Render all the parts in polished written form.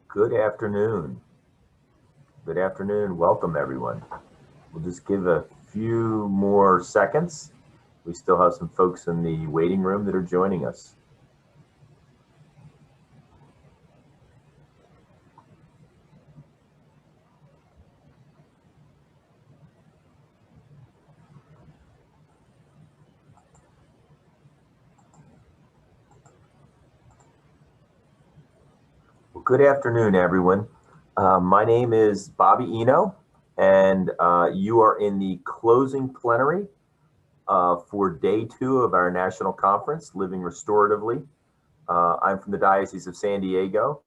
Good afternoon. Good afternoon. Welcome, everyone. We'll just give a few more seconds. We still have some folks in the waiting room that are joining us. Well, good afternoon, everyone. My name is Bobby Eno, and you are in the closing plenary for day 2 of our national conference, Living Restoratively. I'm from the Diocese of San Diego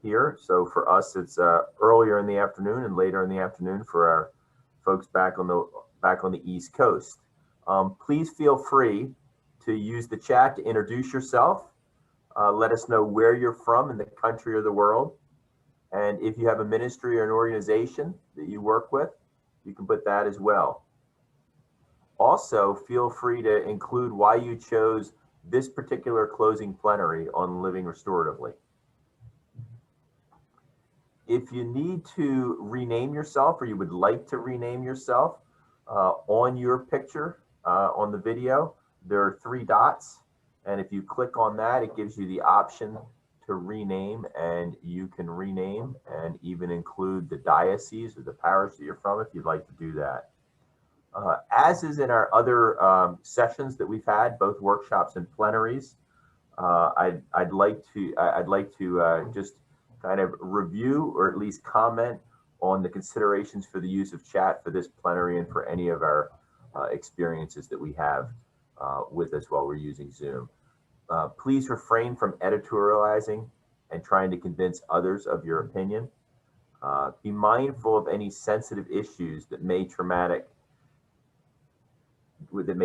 here, so for us it's earlier in the afternoon and later in the afternoon for our folks back on the East Coast. Please feel free to use the chat to introduce yourself. Let us know where you're from in the country or the world. And if you have a ministry or an organization that you work with, you can put that as well. Also, feel free to include why you chose this particular closing plenary on Living Restoratively. If you need to rename yourself or you would like to rename yourself, on your picture on the video, there are 3 dots. And if you click on that, it gives you the option to rename, and you can rename and even include the diocese or the parish that you're from if you'd like to do that. As is in our other sessions that we've had, both workshops and plenaries, I'd like to just kind of review or at least comment on the considerations for the use of chat for this plenary and for any of our experiences that we have with us while we're using Zoom. Please refrain from editorializing and trying to convince others of your opinion. Be mindful of any sensitive issues that may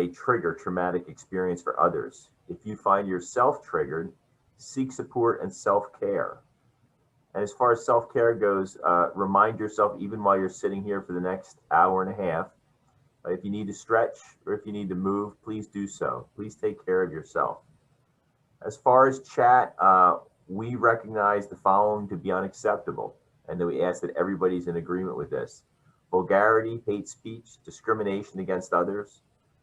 trigger traumatic experience for others. If you find yourself triggered, seek support and self-care. And as far as self-care goes, remind yourself, even while you're sitting here for the next hour and a half, if you need to stretch or if you need to move, please do so. Please take care of yourself. As far as chat, we recognize the following to be unacceptable, and that we ask that everybody's in agreement with this: vulgarity, hate speech, discrimination against others,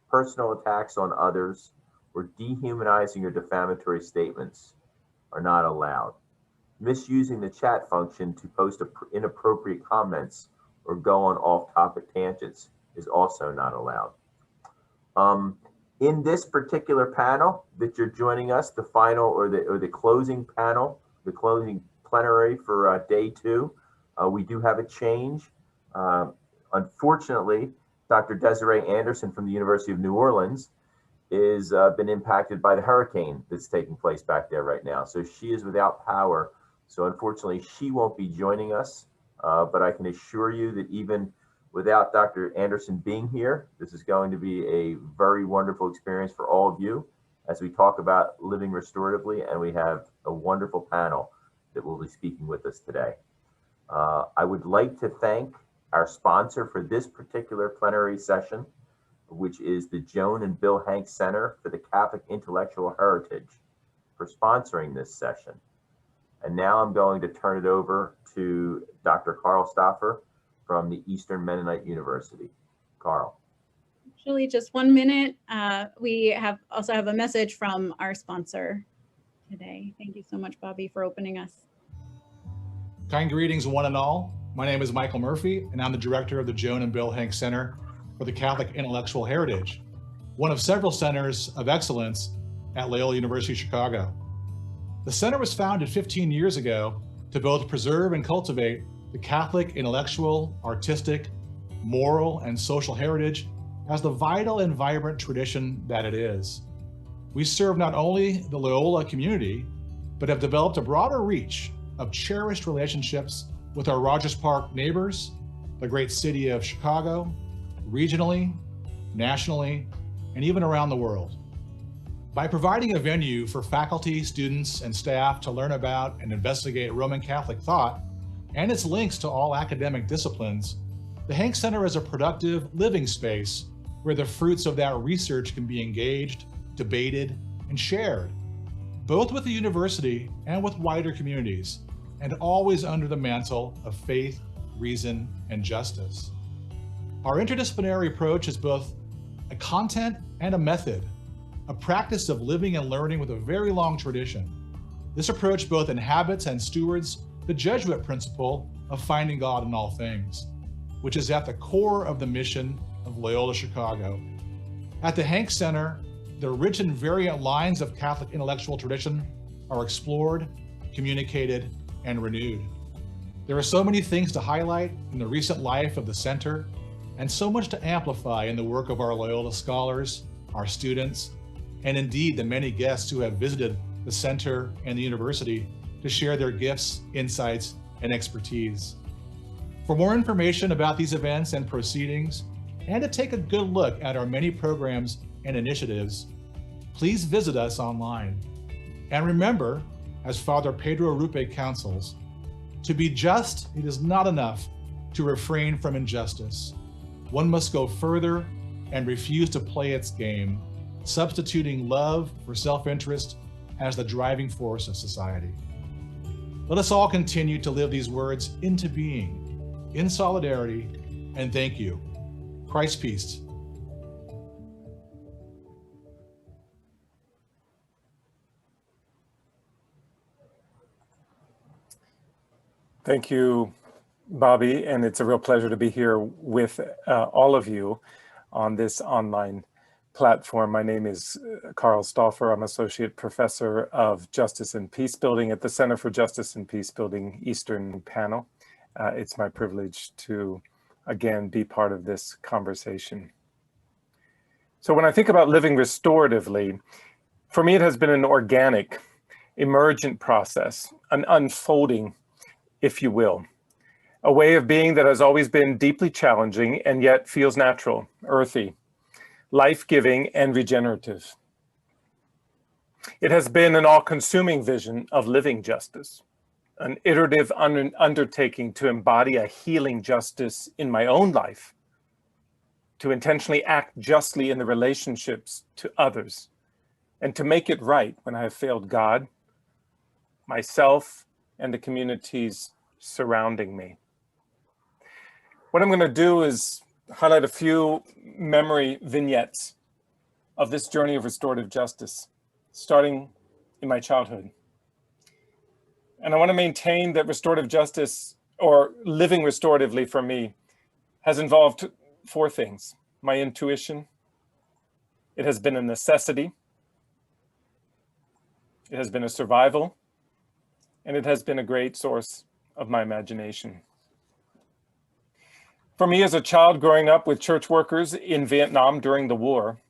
personal attacks on others, or dehumanizing or defamatory statements are not allowed. Misusing the chat function to post inappropriate comments or go on off-topic tangents is also not allowed. In this particular panel that you're joining us, the final or the closing panel, the closing plenary for day 2, we do have a change. Unfortunately, Dr. Desiree Anderson from the University of New Orleans is been impacted by the hurricane that's taking place back there right now. So she is without power. So unfortunately, she won't be joining us, but I can assure you that even without Dr. Anderson being here, this is going to be a very wonderful experience for all of you as we talk about living restoratively, and we have a wonderful panel that will be speaking with us today. I would like to thank our sponsor for this particular plenary session, which is the Joan and Bill Hanks Center for the Catholic Intellectual Heritage, for sponsoring this session. And now I'm going to turn it over to Dr. Carl Stauffer from the Eastern Mennonite University. Carl. Actually, just 1 minute. We also have a message from our sponsor today. Thank you so much, Bobby, for opening us. Kind greetings, one and all. My name is Michael Murphy, and I'm the director of the Joan and Bill Hanks Center for the Catholic Intellectual Heritage, one of several centers of excellence at Loyola University Chicago. The center was founded 15 years ago to both preserve and cultivate the Catholic intellectual, artistic, moral, and social heritage as the vital and vibrant tradition that it is. We serve not only the Loyola community, but have developed a broader reach of cherished relationships with our Rogers Park neighbors, the great city of Chicago, regionally, nationally, and even around the world. By providing a venue for faculty, students, and staff to learn about and investigate Roman Catholic thought and its links to all academic disciplines, the Hanks Center is a productive living space where the fruits of that research can be engaged, debated, and shared, both with the university and with wider communities. and always under the mantle of faith, reason, and justice. Our interdisciplinary approach is both a content and a method, a practice of living and learning with a very long tradition. This approach both inhabits and stewards the Jesuit principle of finding God in all things, which is at the core of the mission of Loyola Chicago. At the Hank Center, the rich and variant lines of Catholic intellectual tradition are explored, communicated, and renewed. There are so many things to highlight in the recent life of the center, and so much to amplify in the work of our Loyola scholars, our students, and indeed the many guests who have visited the center and the university to share their gifts, insights, and expertise. For more information about these events and proceedings, and to take a good look at our many programs and initiatives, please visit us online. And remember, as Father Pedro Rupe counsels, to be just, it is not enough to refrain from injustice. One must go further and refuse to play its game, substituting love for self-interest as the driving force of society. Let us all continue to live these words into being, in solidarity, and thank you. Christ's peace. Thank you, Bobby, and it's a real pleasure to be here with all of you on this online platform. My name is Carl Stauffer. I'm Associate Professor of Justice and Peace Building at the Center for Justice and Peace Building Eastern Panel. It's my privilege to, again, be part of this conversation. So when I think about living restoratively, for me, it has been an organic, emergent process, an unfolding, if you will, a way of being that has always been deeply challenging and yet feels natural, earthy, life-giving, and regenerative. It has been an all-consuming vision of living justice, an iterative undertaking to embody a healing justice in my own life, to intentionally act justly in the relationships to others, and to make it right when I have failed God, myself, and the communities surrounding me. What I'm going to do is highlight a few memory vignettes of this journey of restorative justice, starting in my childhood. And I want to maintain that restorative justice, or living restoratively for me, has involved four things: my intuition, it has been a necessity, it has been a survival, and it has been a great source of my imagination. For me, as a child growing up with church workers in Vietnam during the war,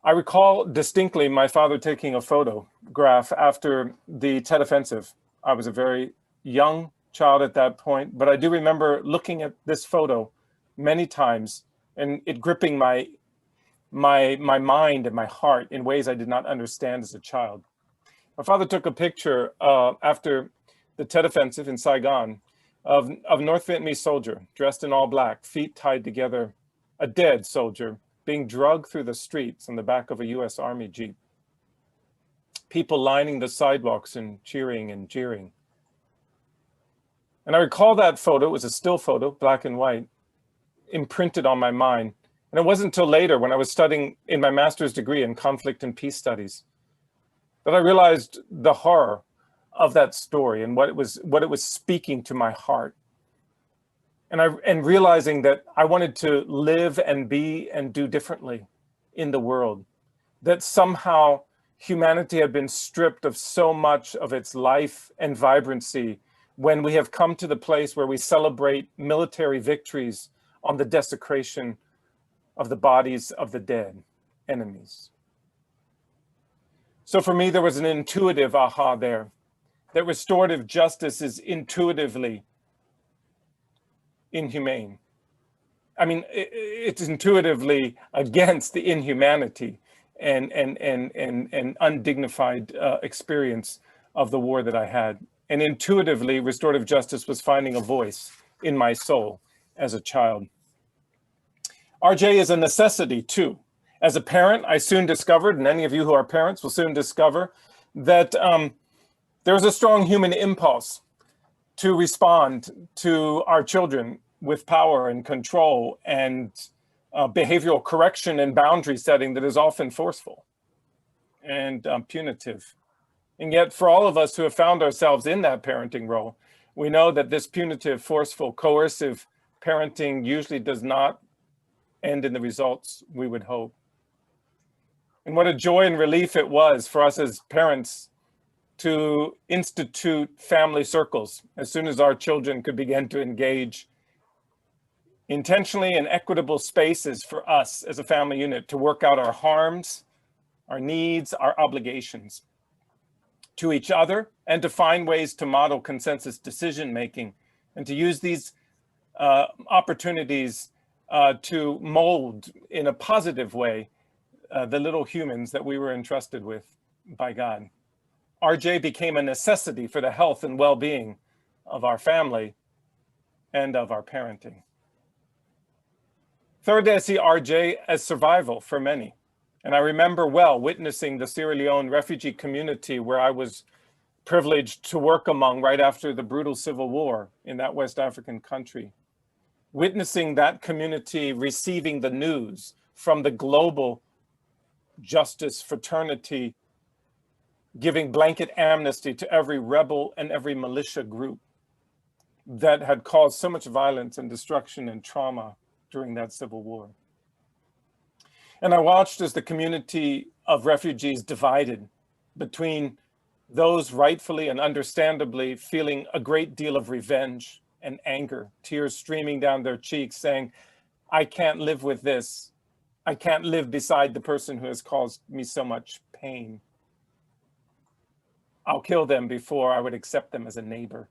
I recall distinctly my father taking a photograph after the Tet Offensive. I was a very young child at that point, but I do remember looking at this photo many times and it gripping my mind and my heart in ways I did not understand as a child. My father took a picture after the Tet Offensive in Saigon of North Vietnamese soldier dressed in all black, feet tied together, a dead soldier being dragged through the streets on the back of a US Army Jeep. People lining the sidewalks and cheering and jeering. And I recall that photo, it was a still photo, black and white, imprinted on my mind. And it wasn't until later when I was studying in my master's degree in conflict and peace studies that I realized the horror of that story and what it was speaking to my heart. And realizing that I wanted to live and be and do differently in the world, that somehow humanity had been stripped of so much of its life and vibrancy when we have come to the place where we celebrate military victories on the desecration of the bodies of the dead enemies. So for me, there was an intuitive aha there, that restorative justice is intuitively inhumane. I mean, it's intuitively against the inhumanity and undignified experience of the war that I had. And intuitively, restorative justice was finding a voice in my soul as a child. RJ is a necessity too. As a parent, I soon discovered, and any of you who are parents will soon discover, that there was a strong human impulse to respond to our children with power and control and behavioral correction and boundary setting that is often forceful and punitive. And yet for all of us who have found ourselves in that parenting role, we know that this punitive, forceful, coercive parenting usually does not end in the results we would hope. And what a joy and relief it was for us as parents to institute family circles as soon as our children could begin to engage intentionally in equitable spaces for us as a family unit to work out our harms, our needs, our obligations to each other, and to find ways to model consensus decision-making and to use these opportunities to mold in a positive way the little humans that we were entrusted with by God. RJ became a necessity for the health and well-being of our family and of our parenting. Thirdly, I see RJ as survival for many. And I remember well witnessing the Sierra Leone refugee community where I was privileged to work among right after the brutal civil war in that West African country. Witnessing that community receiving the news from the global justice fraternity, giving blanket amnesty to every rebel and every militia group that had caused so much violence and destruction and trauma during that civil war. And I watched as the community of refugees divided between those rightfully and understandably feeling a great deal of revenge and anger, tears streaming down their cheeks saying, I can't live with this. I can't live beside the person who has caused me so much pain. I'll kill them before I would accept them as a neighbor.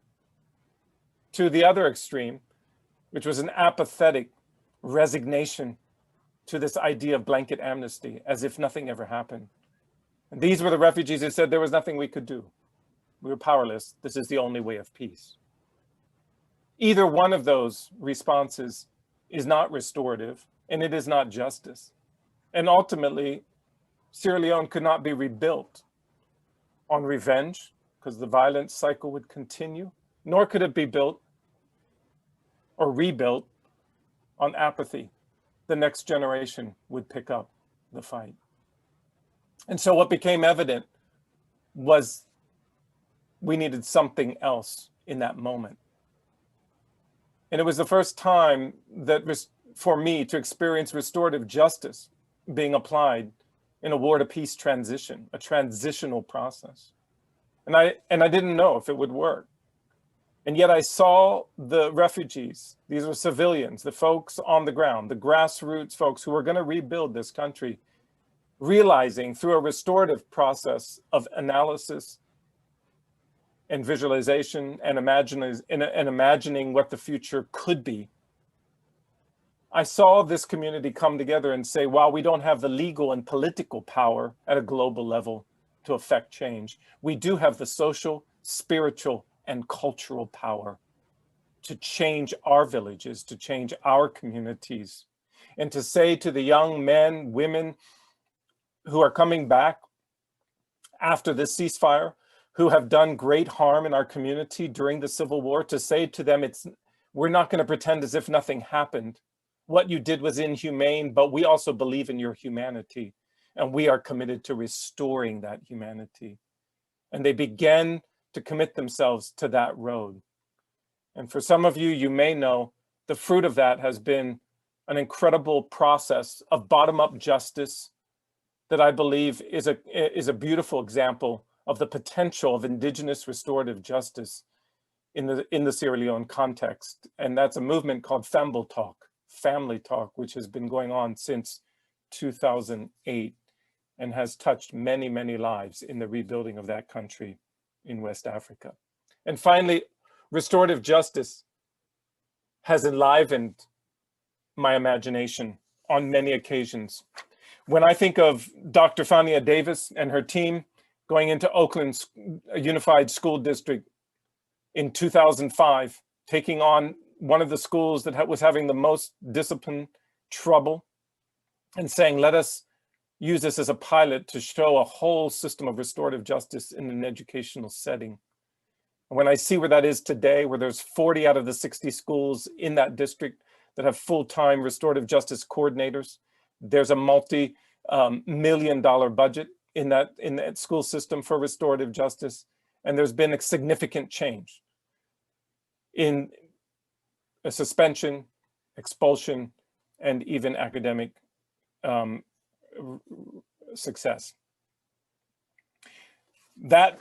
To the other extreme, which was an apathetic resignation to this idea of blanket amnesty, as if nothing ever happened. And these were the refugees who said there was nothing we could do. We were powerless. This is the only way of peace. Either one of those responses is not restorative, and it is not justice. And ultimately, Sierra Leone could not be rebuilt on revenge, because the violence cycle would continue, nor could it be built or rebuilt on apathy. The next generation would pick up the fight. And so what became evident was we needed something else in that moment. And it was the first time that for me to experience restorative justice being applied in a war to peace transition, a transitional process. And I didn't know if it would work. And yet I saw the refugees, these were civilians, the folks on the ground, the grassroots folks who were going to rebuild this country, realizing through a restorative process of analysis and visualization and imagining what the future could be. I saw this community come together and say, while we don't have the legal and political power at a global level to affect change, we do have the social, spiritual, and cultural power to change our villages, to change our communities, and to say to the young men, women who are coming back after this ceasefire, who have done great harm in our community during the Civil War, to say to them, we're not going to pretend as if nothing happened. What you did was inhumane, but we also believe in your humanity, and we are committed to restoring that humanity. And they began to commit themselves to that road. And for some of you, you may know the fruit of that has been an incredible process of bottom-up justice that I believe is a beautiful example of the potential of indigenous restorative justice in the Sierra Leone context. And that's a movement called Family Talk, which has been going on since 2008 and has touched many, many lives in the rebuilding of that country in West Africa. And finally, restorative justice has enlivened my imagination on many occasions. When I think of Dr. Fania Davis and her team going into Oakland's Unified School District in 2005, taking on one of the schools that was having the most discipline trouble and saying, let us use this as a pilot to show a whole system of restorative justice in an educational setting. When I see where that is today, where there's 40 out of the 60 schools in that district that have full-time restorative justice coordinators, there's a multi-million-dollar budget in that school system for restorative justice, and there's been a significant change in a suspension, expulsion, and even academic success. That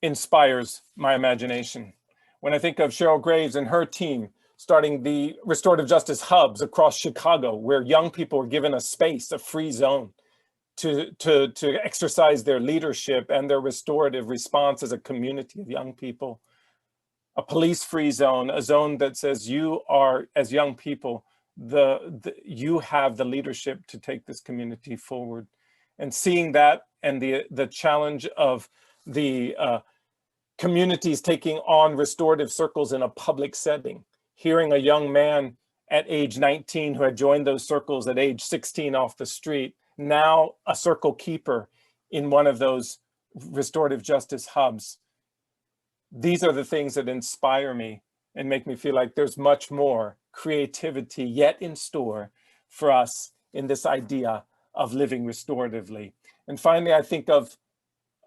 inspires my imagination. When I think of Cheryl Graves and her team starting the restorative justice hubs across Chicago, where young people are given a space, a free zone to exercise their leadership and their restorative response as a community of young people. A police-free zone, a zone that says you are, as young people, you have the leadership to take this community forward. And seeing that and the challenge of the communities taking on restorative circles in a public setting, hearing a young man at age 19 who had joined those circles at age 16 off the street, now a circle keeper in one of those restorative justice hubs. These are the things that inspire me and make me feel like there's much more creativity yet in store for us in this idea of living restoratively. And finally, I think of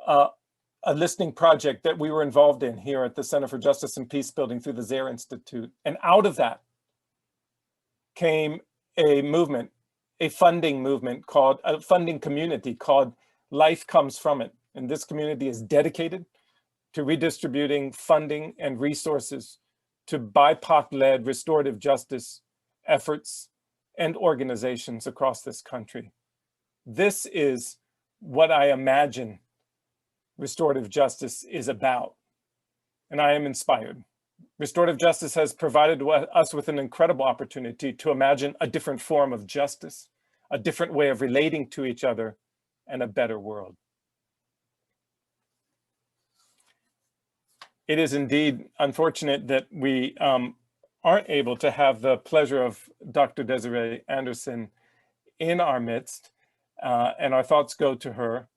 a listening project that we were involved in here at the Center for Justice and Peace Building through the Zaire Institute. And out of that came a movement, a funding movement called, a funding community called Life Comes From It. And this community is dedicated to redistributing funding and resources to BIPOC-led restorative justice efforts and organizations across this country. This is what I imagine restorative justice is about, and I am inspired. Restorative justice has provided us with an incredible opportunity to imagine a different form of justice, a different way of relating to each other, and a better world. It is indeed unfortunate that we aren't able to have the pleasure of Dr. Desiree Anderson in our midst, and our thoughts go to her.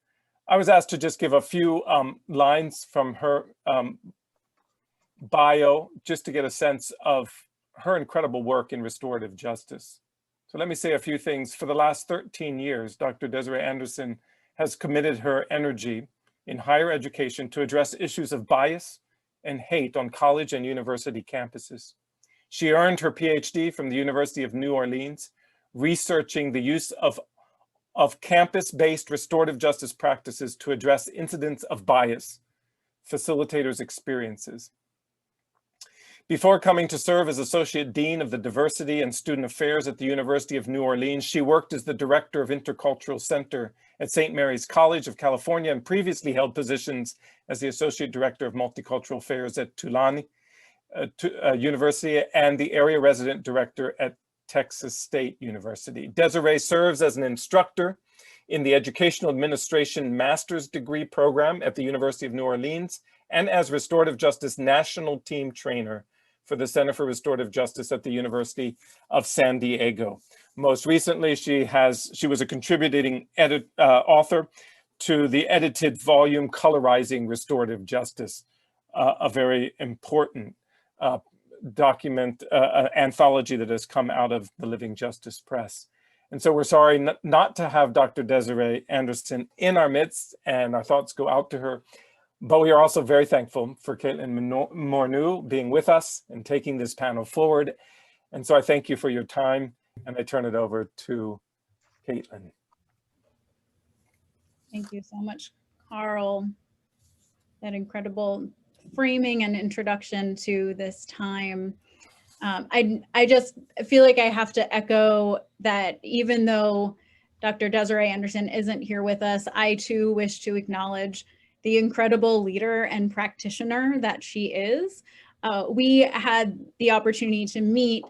I was asked to just give a few lines from her bio, just to get a sense of her incredible work in restorative justice. So let me say a few things. For the last 13 years, Dr. Desiree Anderson has committed her energy in higher education to address issues of bias and hate on college and university campuses. She earned her PhD from the University of New Orleans, researching the use of campus-based restorative justice practices to address incidents of bias, facilitators' experiences. Before coming to serve as Associate Dean of the Diversity and Student Affairs at the University of New Orleans, she worked as the Director of Intercultural Center at St. Mary's College of California and previously held positions as the Associate Director of Multicultural Affairs at Tulane University and the Area Resident Director at Texas State University. Desiree serves as an instructor in the Educational Administration Master's Degree Program at the University of New Orleans and as Restorative Justice National Team Trainer for the Center for Restorative Justice at the University of San Diego. Most recently, she was a contributing author to the edited volume Colorizing Restorative Justice, a very important document, anthology that has come out of the Living Justice Press. And so we're sorry not to have Dr. Desiree Anderson in our midst, and our thoughts go out to her. But we are also very thankful for Caitlin Morneau being with us and taking this panel forward. And so I thank you for your time, and I turn it over to Caitlin. Thank you so much, Carl. That incredible framing and introduction to this time. I just feel like I have to echo that even though Dr. Desiree Anderson isn't here with us, I too wish to acknowledge the incredible leader and practitioner that she is. We had the opportunity to meet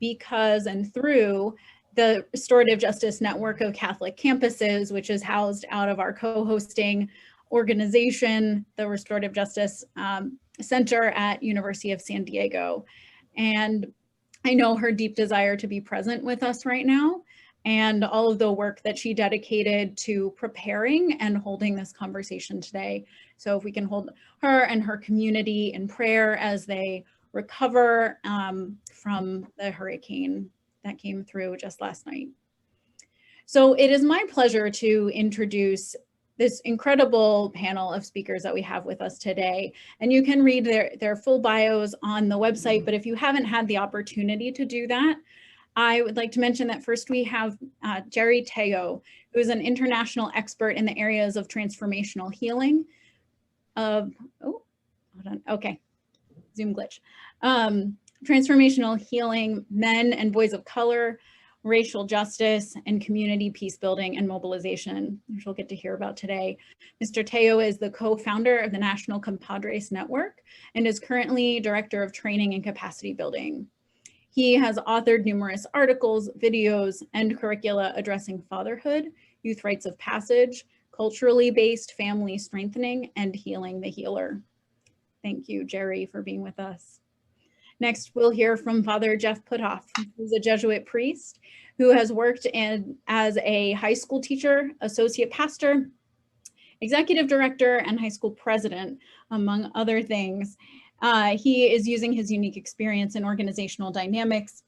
because and through the Restorative Justice Network of Catholic Campuses, which is housed out of our co-hosting organization, the Restorative Justice Center at University of San Diego. And I know her deep desire to be present with us right now. and all of the work that she dedicated to preparing and holding this conversation today. So if we can hold her and her community in prayer as they recover from the hurricane that came through just last night. So it is my pleasure to introduce this incredible panel of speakers that we have with us today. And you can read their full bios on the website, but if you haven't had the opportunity to do that, I would like to mention that first we have Jerry Teo, who is an international expert in the areas of transformational healing, okay, Zoom glitch. Transformational healing, men and boys of color, racial justice, and community peace building and mobilization, which we'll get to hear about today. Mr. Teo is the co-founder of the National Compadres Network and is currently Director of Training and Capacity Building. He has authored numerous articles, videos, and curricula addressing fatherhood, youth rites of passage, culturally based family strengthening, and healing the healer. Thank you, Jerry, for being with us. Next, we'll hear from Father Jeff Puthoff, who's a Jesuit priest who has worked as a high school teacher, associate pastor, executive director, and high school president, among other things. He is using his unique experience in organizational dynamics,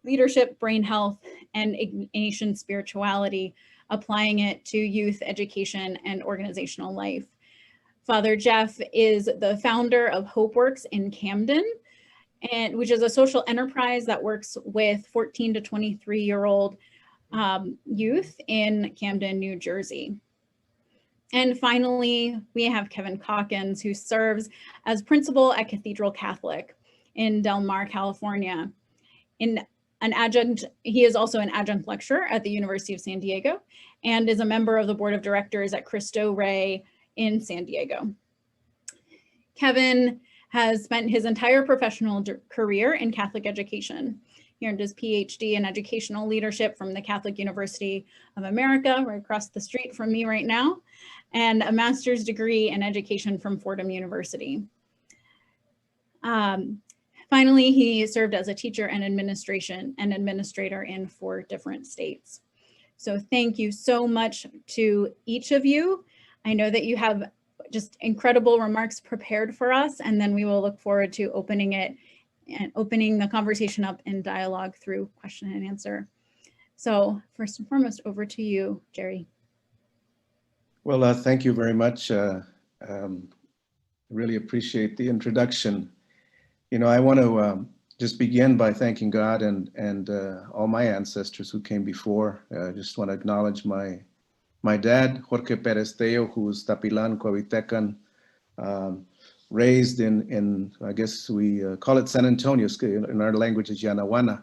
leadership, brain health, and Ignatian spirituality, applying it to youth education and organizational life. Father Jeff is the founder of HopeWorks in Camden, which is a social enterprise that works with 14 to 23-year-old youth in Camden, New Jersey. And finally, we have Kevin Calkins, who serves as principal at Cathedral Catholic in Del Mar, California. He is also an adjunct lecturer at the University of San Diego and is a member of the board of directors at Cristo Rey in San Diego. Kevin has spent his entire professional career in Catholic education. He earned his PhD in educational leadership from the Catholic University of America, right across the street from me right now, and a master's degree in education from Fordham University. Finally, he served as a teacher and administrator in 4 different states. So thank you so much to each of you. I know that you have just incredible remarks prepared for us, and then we will look forward to opening the conversation up in dialogue through question and answer. So first and foremost, over to you, Jerry. Well, thank you very much. Really appreciate the introduction. You know, I want to just begin by thanking God and all my ancestors who came before. I just want to acknowledge my dad, Jorge Perez Teo, who's Tapilan, Coavitecan, raised in I guess we call it San Antonio, in our language is Yanahuana.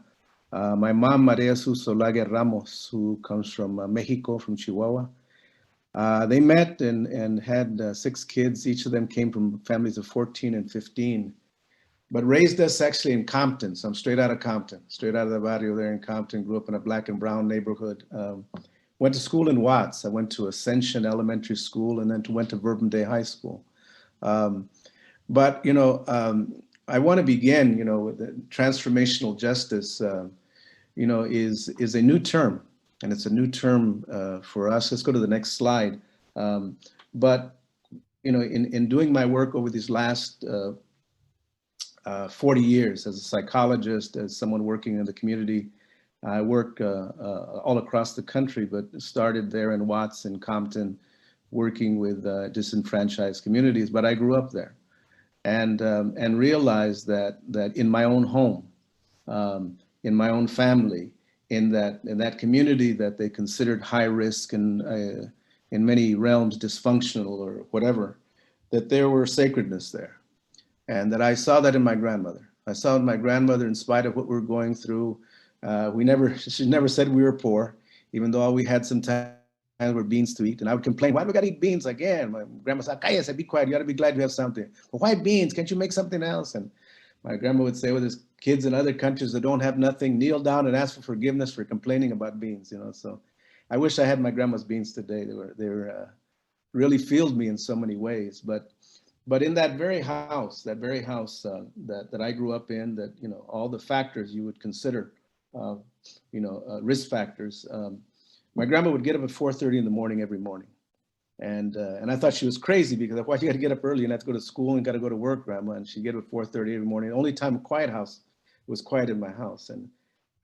My mom, Maria Susolague Ramos, who comes from Mexico, from Chihuahua. They met and had 6 kids. Each of them came from families of 14 and 15, but raised us actually in Compton. So I'm straight out of Compton, straight out of the barrio there in Compton, grew up in a black and brown neighborhood. Went to school in Watts. I went to Ascension Elementary School and then went to Bourbon Day High School. But, you know, I want to begin, you know, with the transformational justice, you know, is a new term, and it's a new term for us. Let's go to the next slide. But, you know, in doing my work over these last 40 years as a psychologist, as someone working in the community, I work all across the country, but started there in Watts and Compton, working with disenfranchised communities. But I grew up there, and realized that in my own home, in my own family, in that community that they considered high risk and in many realms dysfunctional or whatever, that there were sacredness there, and that I saw that in my grandmother. I saw in my grandmother, in spite of what we were going through. She never said we were poor, even though all we had sometimes were beans to eat. And I would complain, why do we gotta eat beans again? My grandma said, "Cállese, be quiet, you gotta be glad you have something." "But why beans? Can't you make something else?" And my grandma would say, well, there's kids in other countries that don't have nothing, kneel down and ask for forgiveness for complaining about beans, you know. So I wish I had my grandma's beans today. They were really fueled me in so many ways. But in that very house that I grew up in, that, you know, all the factors you would consider risk factors. My grandma would get up at 4:30 in the morning every morning. And I thought she was crazy because why you got to get up early and have to go to school and got to go to work, Grandma. And she'd get up at 4:30 every morning. The only time quiet house, it was quiet in my house. And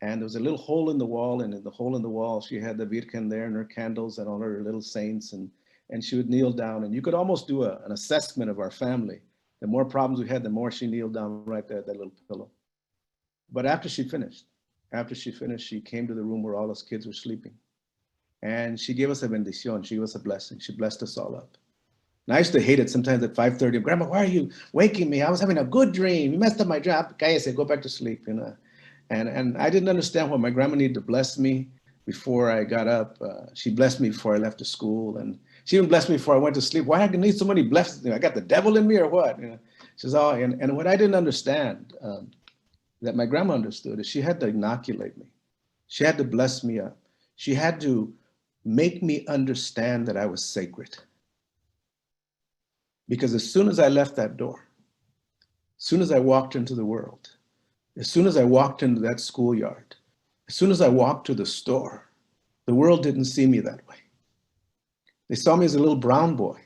there was a little hole in the wall, and in the hole in the wall, she had the Virgen there and her candles and all her little saints. And she would kneel down, and you could almost do an assessment of our family. The more problems we had, the more she kneeled down right there at that little pillow. But after she finished, she came to the room where all us kids were sleeping. And she gave us a bendición. She gave us a blessing. She blessed us all up. And I used to hate it sometimes at 5:30. Grandma, why are you waking me? I was having a good dream. You messed up my dream. Cállese, go back to sleep, you know. And I didn't understand why my grandma needed to bless me before I got up. She blessed me before I left to school. And she even blessed me before I went to sleep. Why do I need so many blessings? I got the devil in me or what? You know, she says, oh, and what I didn't understand that my grandma understood is she had to inoculate me. She had to bless me up. She had to make me understand that I was sacred. Because as soon as I left that door, as soon as I walked into the world, as soon as I walked into that schoolyard, as soon as I walked to the store, the world didn't see me that way. They saw me as a little brown boy.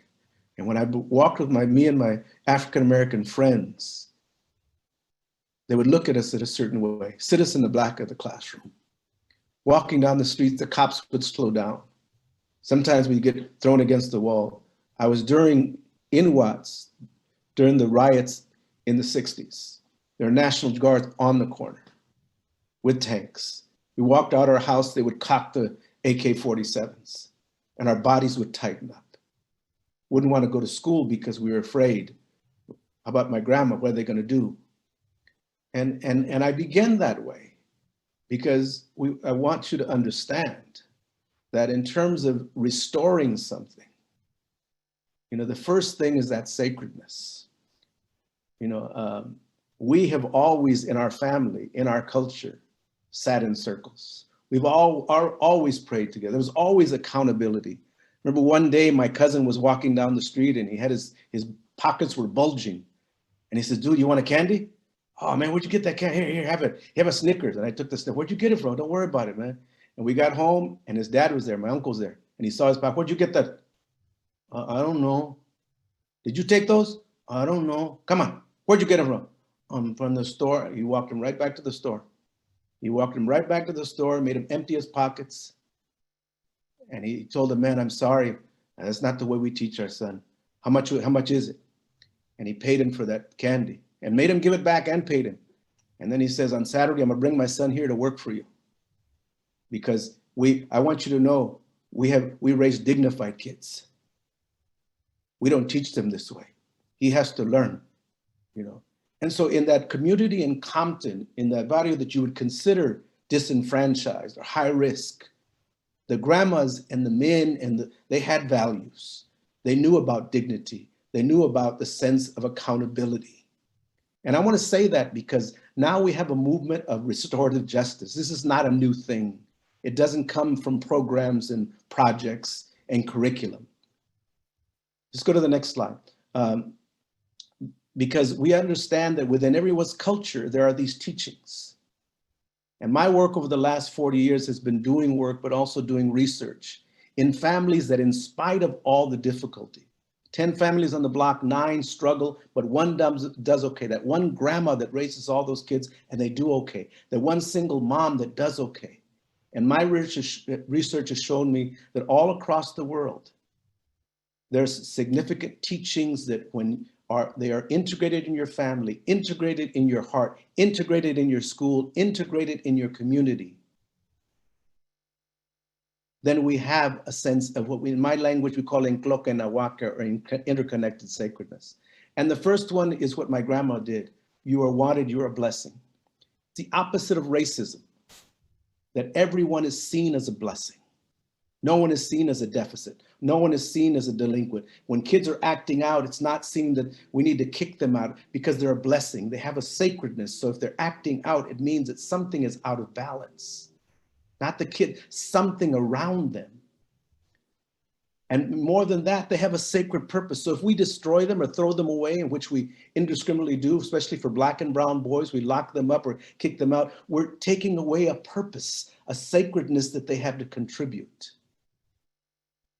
And when I walked with me and my African-American friends, they would look at us in a certain way, sit us in the back of the classroom. Walking down the street, the cops would slow down. Sometimes we'd get thrown against the wall. I was in Watts, during the riots in the 60s. There were National Guards on the corner with tanks. We walked out our house, they would cock the AK-47s and our bodies would tighten up. Wouldn't want to go to school because we were afraid. How about my grandma? What are they going to do? And I began that way because I want you to understand that in terms of restoring something, you know, the first thing is that sacredness. You know, we have always in our family, in our culture, sat in circles. We've always prayed together. There was always accountability. Remember one day my cousin was walking down the street and he had his pockets were bulging. And he says, dude, you want a candy? Oh man, where'd you get that candy? Here, have it. Have a Snickers. And I took the Snickers. Where'd you get it from? Don't worry about it, man. And we got home and his dad was there, my uncle's there. And he saw his pocket. Where'd you get that? I don't know. Did you take those? I don't know. Come on. Where'd you get them from? From the store. He walked him right back to the store. He walked him right back to the store, made him empty his pockets. And he told the man, I'm sorry. That's not the way we teach our son. How much is it? And he paid him for that candy and made him give it back and paid him. And then he says, on Saturday, I'm gonna bring my son here to work for you. Because I want you to know, we raise dignified kids. We don't teach them this way. He has to learn, you know. And so in that community in Compton, in that barrio that you would consider disenfranchised or high risk, the grandmas and the men they had values. They knew about dignity. They knew about the sense of accountability. And I want to say that because now we have a movement of restorative justice. This is not a new thing. It doesn't come from programs and projects and curriculum. Let's go to the next slide. Because we understand that within everyone's culture, there are these teachings. And my work over the last 40 years has been doing work, but also doing research in families that in spite of all the difficulty, 10 families on the block, 9 struggle, but one does okay. That one grandma that raises all those kids and they do okay. That one single mom that does okay. And my research has shown me that all across the world, there's significant teachings that when they are integrated in your family, integrated in your heart, integrated in your school, integrated in your community, then we have a sense of what in my language we call encloque nawaka, or interconnected sacredness. And the first one is what my grandma did. You are wanted, you're a blessing. It's the opposite of racism, that everyone is seen as a blessing. No one is seen as a deficit. No one is seen as a delinquent. When kids are acting out, it's not seen that we need to kick them out because they're a blessing. They have a sacredness. So if they're acting out, it means that something is out of balance. Not the kid, something around them. And more than that, they have a sacred purpose. So if we destroy them or throw them away, in which we indiscriminately do, especially for Black and brown boys, we lock them up or kick them out, we're taking away a purpose, a sacredness that they have to contribute.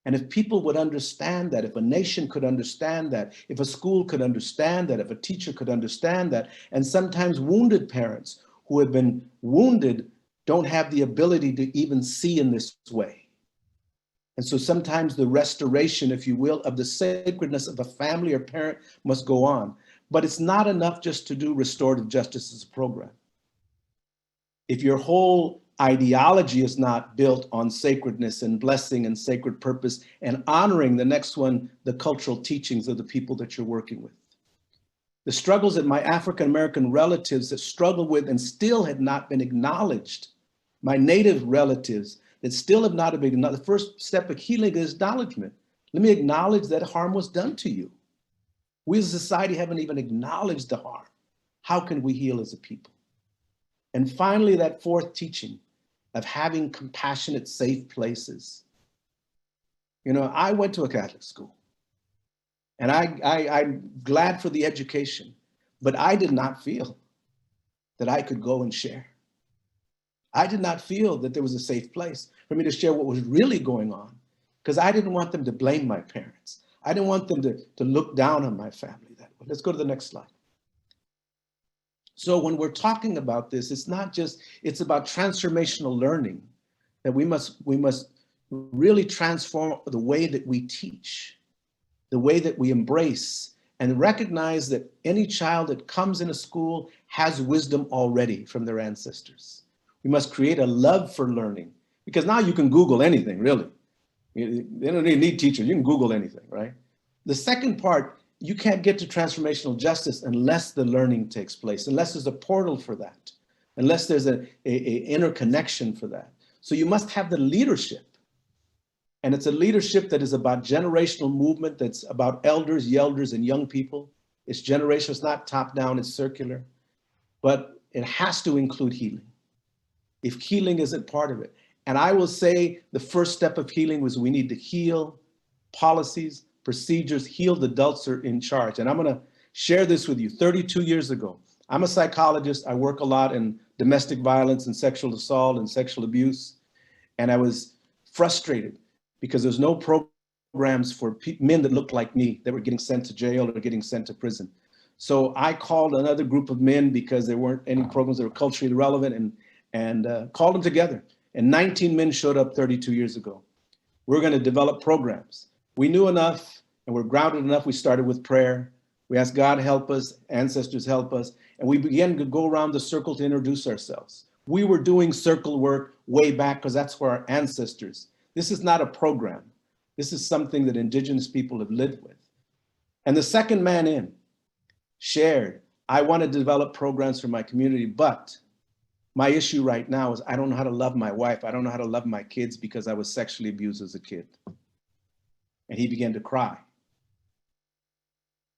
And if people would understand that, if a nation could understand that, if a school could understand that, if a teacher could understand that, and sometimes wounded parents who have been wounded don't have the ability to even see in this way. And so sometimes the restoration, if you will, of the sacredness of a family or parent must go on. But it's not enough just to do restorative justice as a program. If your whole ideology is not built on sacredness and blessing and sacred purpose and honoring the next one, the cultural teachings of the people that you're working with. The struggles that my African-American relatives have struggled with and still had not been acknowledged, my Native relatives that still have not been acknowledged. The first step of healing is acknowledgement. Let me acknowledge that harm was done to you. We as a society haven't even acknowledged the harm. How can we heal as a people? And finally, that fourth teaching of having compassionate, safe places. You know, I went to a Catholic school and I'm glad for the education, but I did not feel that I could go and share. I did not feel that there was a safe place for me to share what was really going on, because I didn't want them to blame my parents. I didn't want them to look down on my family that way. Let's go to the next slide. So when we're talking about this, it's not just, it's about transformational learning, that we must really transform the way that we teach, the way that we embrace, and recognize that any child that comes in a school has wisdom already from their ancestors. We must create a love for learning, because now you can Google anything, really. You don't need teachers, you can Google anything, right? The second part, you can't get to transformational justice unless the learning takes place, unless there's a portal for that, unless there's a interconnection for that. So you must have the leadership. And it's a leadership that is about generational movement, that's about elders, yelders, and young people. It's generational, it's not top down, it's circular, but it has to include healing. If healing isn't part of it. And I will say the first step of healing was we need to heal policies, procedures, heal the adults are in charge. And I'm gonna share this with you. 32 years ago, I'm a psychologist. I work a lot in domestic violence and sexual assault and sexual abuse. And I was frustrated because there's no programs for men that looked like me that were getting sent to jail or getting sent to prison. So I called another group of men because there weren't any programs that were culturally relevant, and called them together. And 19 men showed up 32 years ago. We're gonna develop programs. We knew enough and we're grounded enough. We started with prayer. We asked God help us, ancestors help us. And we began to go around the circle to introduce ourselves. We were doing circle work way back because that's where our ancestors. This is not a program. This is something that indigenous people have lived with. And the second man in shared, I want to develop programs for my community, but my issue right now is I don't know how to love my wife. I don't know how to love my kids because I was sexually abused as a kid. And he began to cry.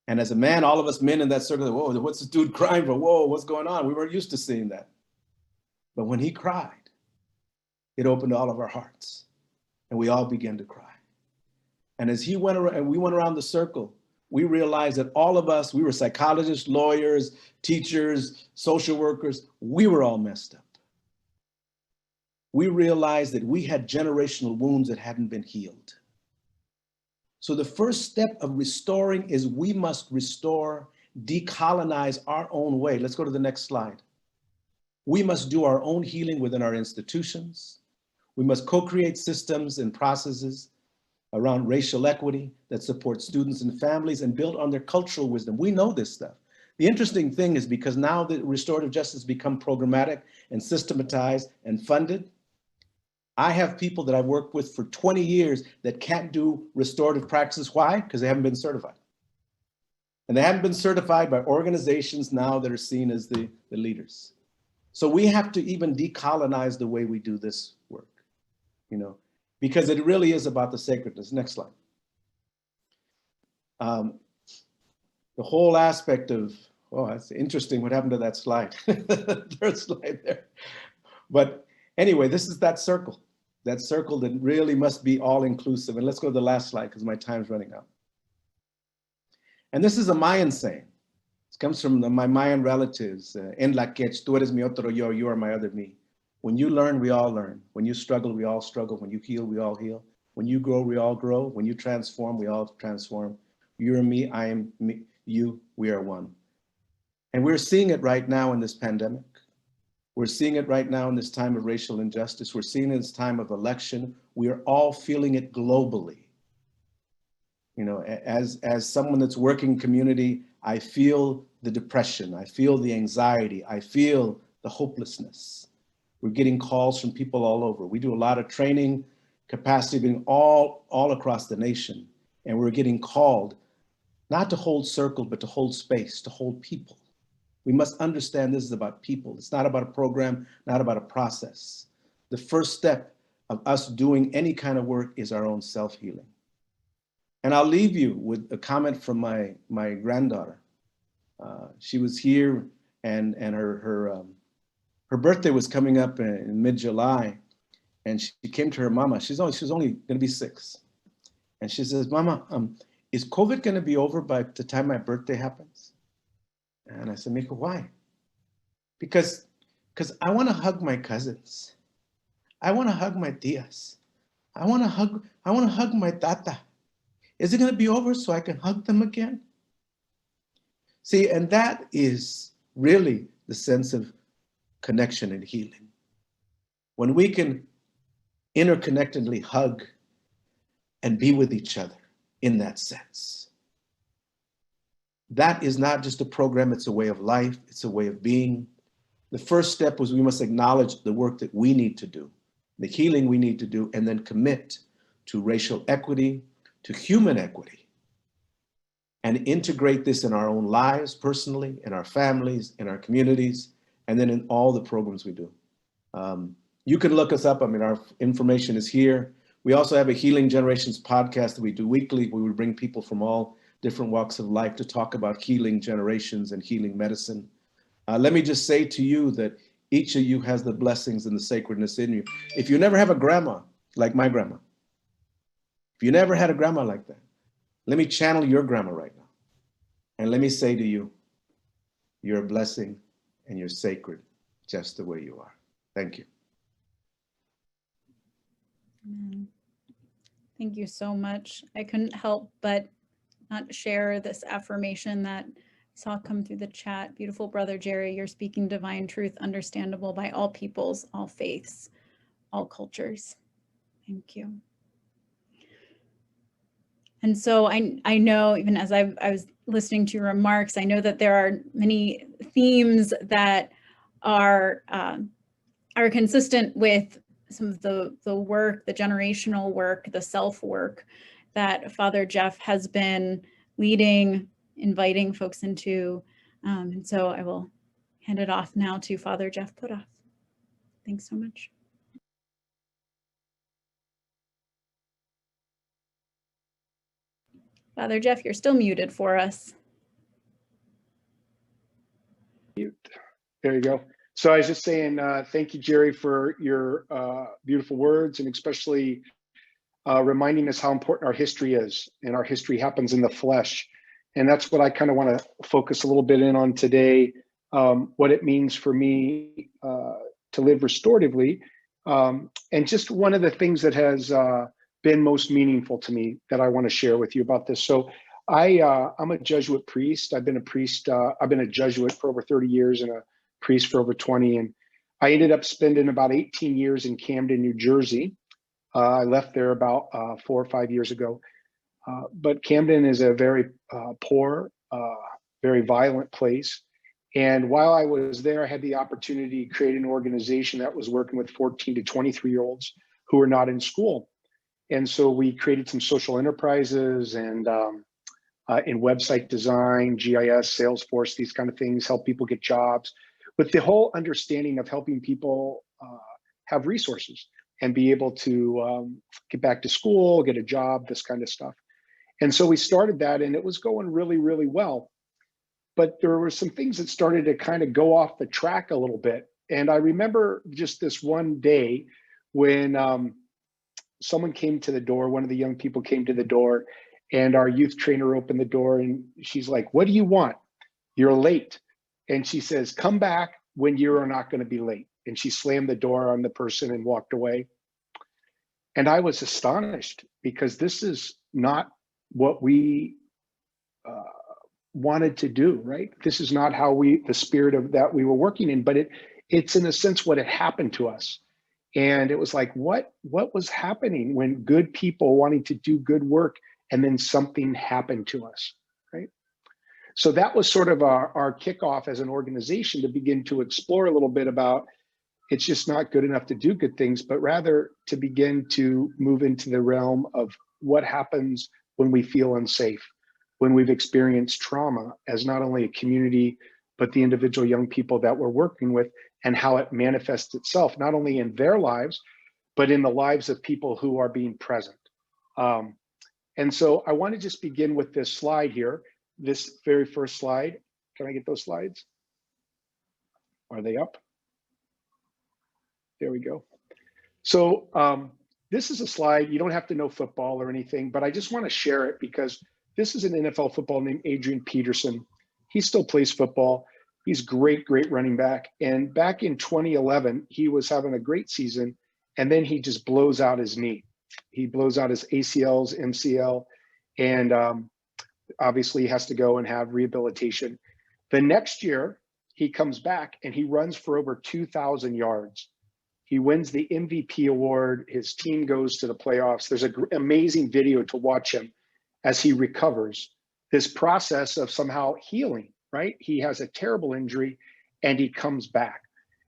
And as a man, all of us men in that circle, whoa, what's this dude crying for? Whoa, what's going on? We weren't used to seeing that. But when he cried, it opened all of our hearts and we all began to cry. And as he went around, and we went around the circle, we realized that all of us, we were psychologists, lawyers, teachers, social workers, we were all messed up. We realized that we had generational wounds that hadn't been healed. So the first step of restoring is we must restore, decolonize our own way. Let's go to the next slide. We must do our own healing within our institutions. We must co-create systems and processes around racial equity that support students and families and build on their cultural wisdom. We know this stuff. The interesting thing is because now that restorative justice has become programmatic and systematized and funded, I have people that I've worked with for 20 years that can't do restorative practices. Why? Because they haven't been certified. And they haven't been certified by organizations now that are seen as the leaders. So we have to even decolonize the way we do this work, you know, because it really is about the sacredness. Next slide. The whole aspect of, oh, that's interesting what happened to that slide. Third slide there. But anyway, this is that circle. that circle that really must be all inclusive. And let's go to the last slide because my time's running out. And this is a Mayan saying. It comes from my Mayan relatives. En la quech, tú eres mi otro yo, you are my other me. When you learn, we all learn. When you struggle, we all struggle. When you heal, we all heal. When you grow, we all grow. When you transform, we all transform. You're me, I am me, you, we are one. And we're seeing it right now in this pandemic. We're seeing it right now in this time of racial injustice. We're seeing it in this time of election. We are all feeling it globally. You know, as someone that's working community, I feel the depression. I feel the anxiety. I feel the hopelessness. We're getting calls from people all over. We do a lot of training, capacity building all across the nation. And we're getting called not to hold circle, but to hold space, to hold people. We must understand this is about people. It's not about a program, not about a process. The first step of us doing any kind of work is our own self-healing. And I'll leave you with a comment from my granddaughter. She was here and her birthday was coming up in mid-July, and she came to her mama. She was only gonna be 6. And she says, Mama, is COVID gonna be over by the time my birthday happens? And I said, Miko, why? Because I wanna hug my cousins. I wanna hug my tias. I wanna hug my tata. Is it gonna be over so I can hug them again? See, and that is really the sense of connection and healing. When we can interconnectedly hug and be with each other in that sense. That is not just a program, it's a way of life, it's a way of being. The first step was we must acknowledge the work that we need to do, the healing we need to do, and then commit to racial equity, to human equity, and integrate this in our own lives personally, in our families, in our communities, and then in all the programs we do. You can look us up. I mean, our information is here. We also have a Healing Generations podcast that we do weekly, where we bring people from all different walks of life to talk about healing generations and healing medicine. Let me just say to you that each of you has the blessings and the sacredness in you. If you never have a grandma like my grandma, if you never had a grandma like that, let me channel your grandma right now. And let me say to you, you're a blessing and you're sacred just the way you are. Thank you. Amen. Thank you so much. I couldn't help but not share this affirmation that I saw come through the chat. Beautiful brother Jerry, you're speaking divine truth, understandable by all peoples, all faiths, all cultures. Thank you. And so I know, even as I was listening to your remarks, I know that there are many themes that are consistent with some of the work, the generational work, the self-work that Father Jeff has been leading, inviting folks into. And so I will hand it off now to Father Jeff Putoff. Thanks so much. Father Jeff, you're still muted for us. There you go. So I was just saying, thank you, Jerry, for your beautiful words, and especially reminding us how important our history is, and our history happens in the flesh. And that's what I kind of want to focus a little bit in on today, what it means for me to live restoratively. And just one of the things that has been most meaningful to me that I want to share with you about this. So I'm a Jesuit priest. I've been a priest. I've been a Jesuit for over 30 years and a priest for over 20. And I ended up spending about 18 years in Camden, New Jersey. I left there about 4 or 5 years ago. But Camden is a very poor, very violent place. And while I was there, I had the opportunity to create an organization that was working with 14 to 23-year-olds who were not in school. And so we created some social enterprises and in website design, GIS, Salesforce, these kind of things, help people get jobs, with the whole understanding of helping people have resources and be able to get back to school, get a job, this kind of stuff. And so we started that, and it was going really, really well. But there were some things that started to kind of go off the track a little bit. And I remember just this one day when someone came to the door, one of the young people came to the door, and our youth trainer opened the door and she's like, "What do you want? You're late." And she says, "Come back when you are not going to be late." And she slammed the door on the person and walked away. And I was astonished because this is not what we wanted to do, right? This is not how the spirit of that we were working in, but it's in a sense what had happened to us. And it was like, what was happening when good people wanting to do good work and then something happened to us, right? So that was sort of our kickoff as an organization to begin to explore a little bit about it's just not good enough to do good things, but rather to begin to move into the realm of what happens when we feel unsafe, when we've experienced trauma as not only a community, but the individual young people that we're working with, and how it manifests itself, not only in their lives, but in the lives of people who are being present. And so I want to just begin with this slide here, this very first slide. Can I get those slides? Are they up? There we go. So this is a slide, you don't have to know football or anything, but I just want to share it because this is an NFL football named Adrian Peterson. He still plays football. He's great running back. And back in 2011, he was having a great season, and then he just blows out his knee. He blows out his ACLs, MCL, and obviously he has to go and have rehabilitation. The next year, he comes back and he runs for over 2,000 yards. He wins the MVP award. His team goes to the playoffs. There's an amazing video to watch him as he recovers. This process of somehow healing, right? He has a terrible injury and he comes back.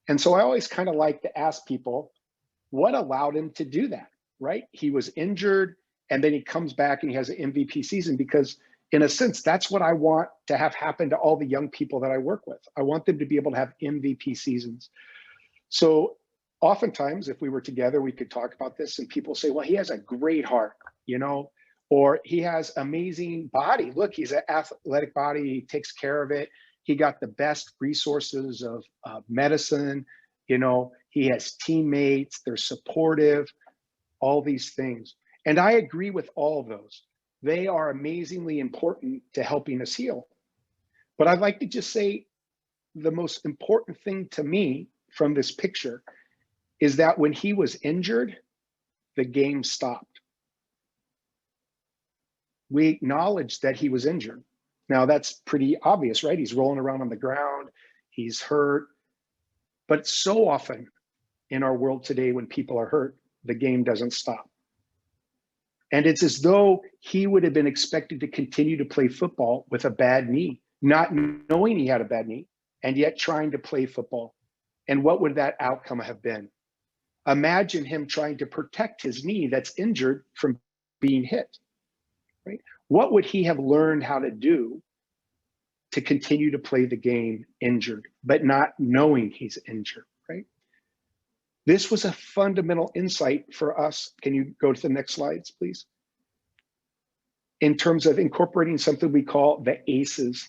And so I always kind of like to ask people, what allowed him to do that, right? He was injured and then he comes back and he has an MVP season, because in a sense, that's what I want to have happen to all the young people that I work with. I want them to be able to have MVP seasons. So oftentimes, if we were together, we could talk about this and people say, well, he has a great heart, you know, or he has amazing body. Look, he's an athletic body, he takes care of it. He got the best resources of medicine, you know, he has teammates, they're supportive, all these things. And I agree with all of those. They are amazingly important to helping us heal. But I'd like to just say the most important thing to me from this picture is that when he was injured, the game stopped. We acknowledged that he was injured. Now that's pretty obvious, right? He's rolling around on the ground, he's hurt. But so often in our world today, when people are hurt, the game doesn't stop. And it's as though he would have been expected to continue to play football with a bad knee, not knowing he had a bad knee, and yet trying to play football. And what would that outcome have been? Imagine him trying to protect his knee that's injured from being hit, right? What would he have learned how to do to continue to play the game injured, but not knowing he's injured, right? This was a fundamental insight for us. Can you go to the next slides, please? In terms of incorporating something we call the ACEs,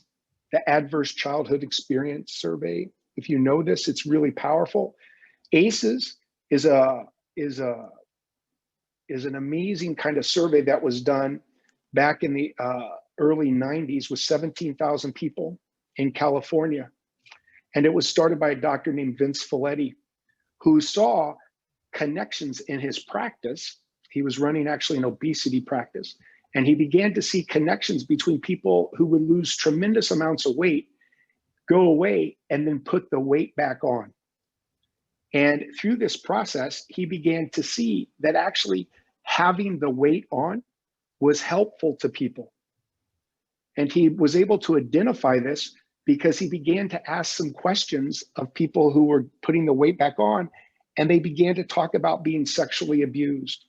the Adverse Childhood Experience Survey. If you know this, it's really powerful. ACEs is an amazing kind of survey that was done back in the early 90s with 17,000 people in California. And it was started by a doctor named Vince Folletti, who saw connections in his practice. He was running actually an obesity practice. And he began to see connections between people who would lose tremendous amounts of weight, go away, and then put the weight back on. And through this process, he began to see that actually having the weight on was helpful to people. And he was able to identify this because he began to ask some questions of people who were putting the weight back on, and they began to talk about being sexually abused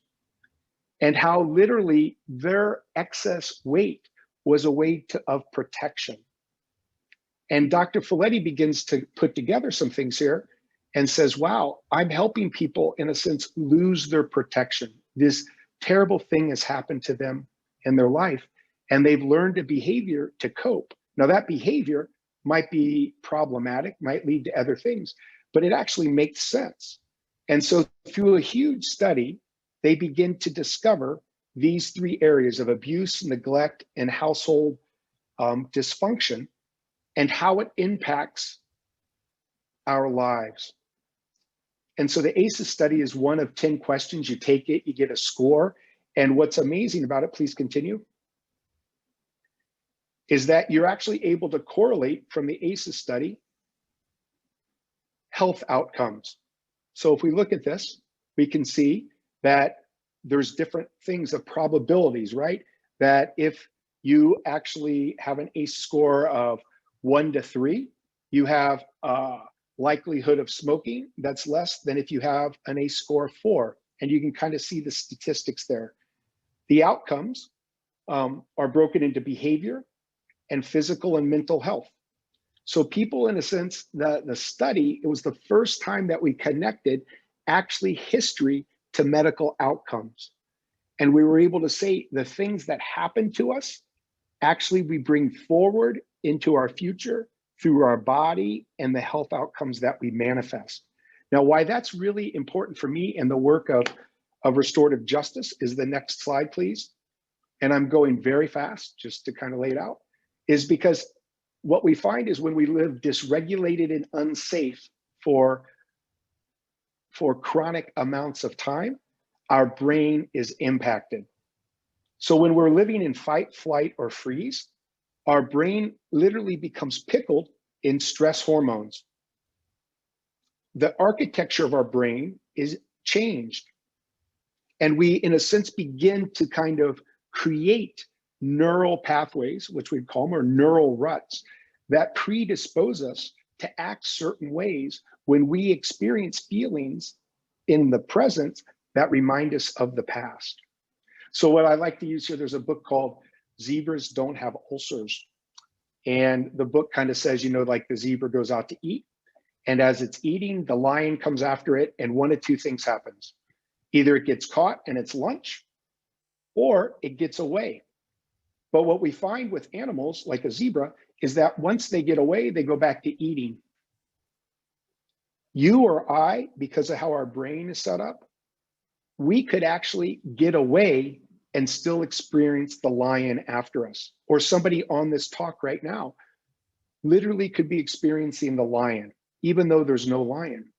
and how literally their excess weight was a way of protection. And Dr. Folletti begins to put together some things here and says, wow, I'm helping people in a sense lose their protection. This terrible thing has happened to them in their life, and they've learned a behavior to cope. Now that behavior might be problematic, might lead to other things, but it actually makes sense. And so through a huge study they begin to discover these three areas of abuse, neglect, and household dysfunction, and how it impacts our lives. And so the ACEs study is one of 10 questions. You take it, you get a score. And what's amazing about it, please continue, is that you're actually able to correlate from the ACEs study health outcomes. So if we look at this, we can see that there's different things of probabilities, right? That if you actually have an ACE score of 1 to 3, you have a likelihood of smoking that's less than if you have an ACE score of 4. And you can kind of see the statistics there. The outcomes are broken into behavior and physical and mental health. So people, in a sense, the study, it was the first time that we connected actually history to medical outcomes. And we were able to say the things that happened to us, actually we bring forward into our future through our body and the health outcomes that we manifest. Now, why that's really important for me and the work of restorative justice is the next slide, please. And I'm going very fast just to kind of lay it out, is because what we find is when we live dysregulated and unsafe for chronic amounts of time, our brain is impacted. So when we're living in fight, flight, or freeze, our brain literally becomes pickled in stress hormones. The architecture of our brain is changed. And we, in a sense, begin to kind of create neural pathways, which we call them, or neural ruts, that predispose us to act certain ways when we experience feelings in the present that remind us of the past. So what I like to use here, there's a book called Zebras Don't Have Ulcers. And the book kind of says, you know, like the zebra goes out to eat, and as it's eating, the lion comes after it, and one of two things happens. Either it gets caught and it's lunch, or it gets away. But what we find with animals like a zebra is that once they get away, they go back to eating. You or I, because of how our brain is set up, we could actually get away and still experience the lion after us. Or somebody on this talk right now literally could be experiencing the lion, even though there's no lion.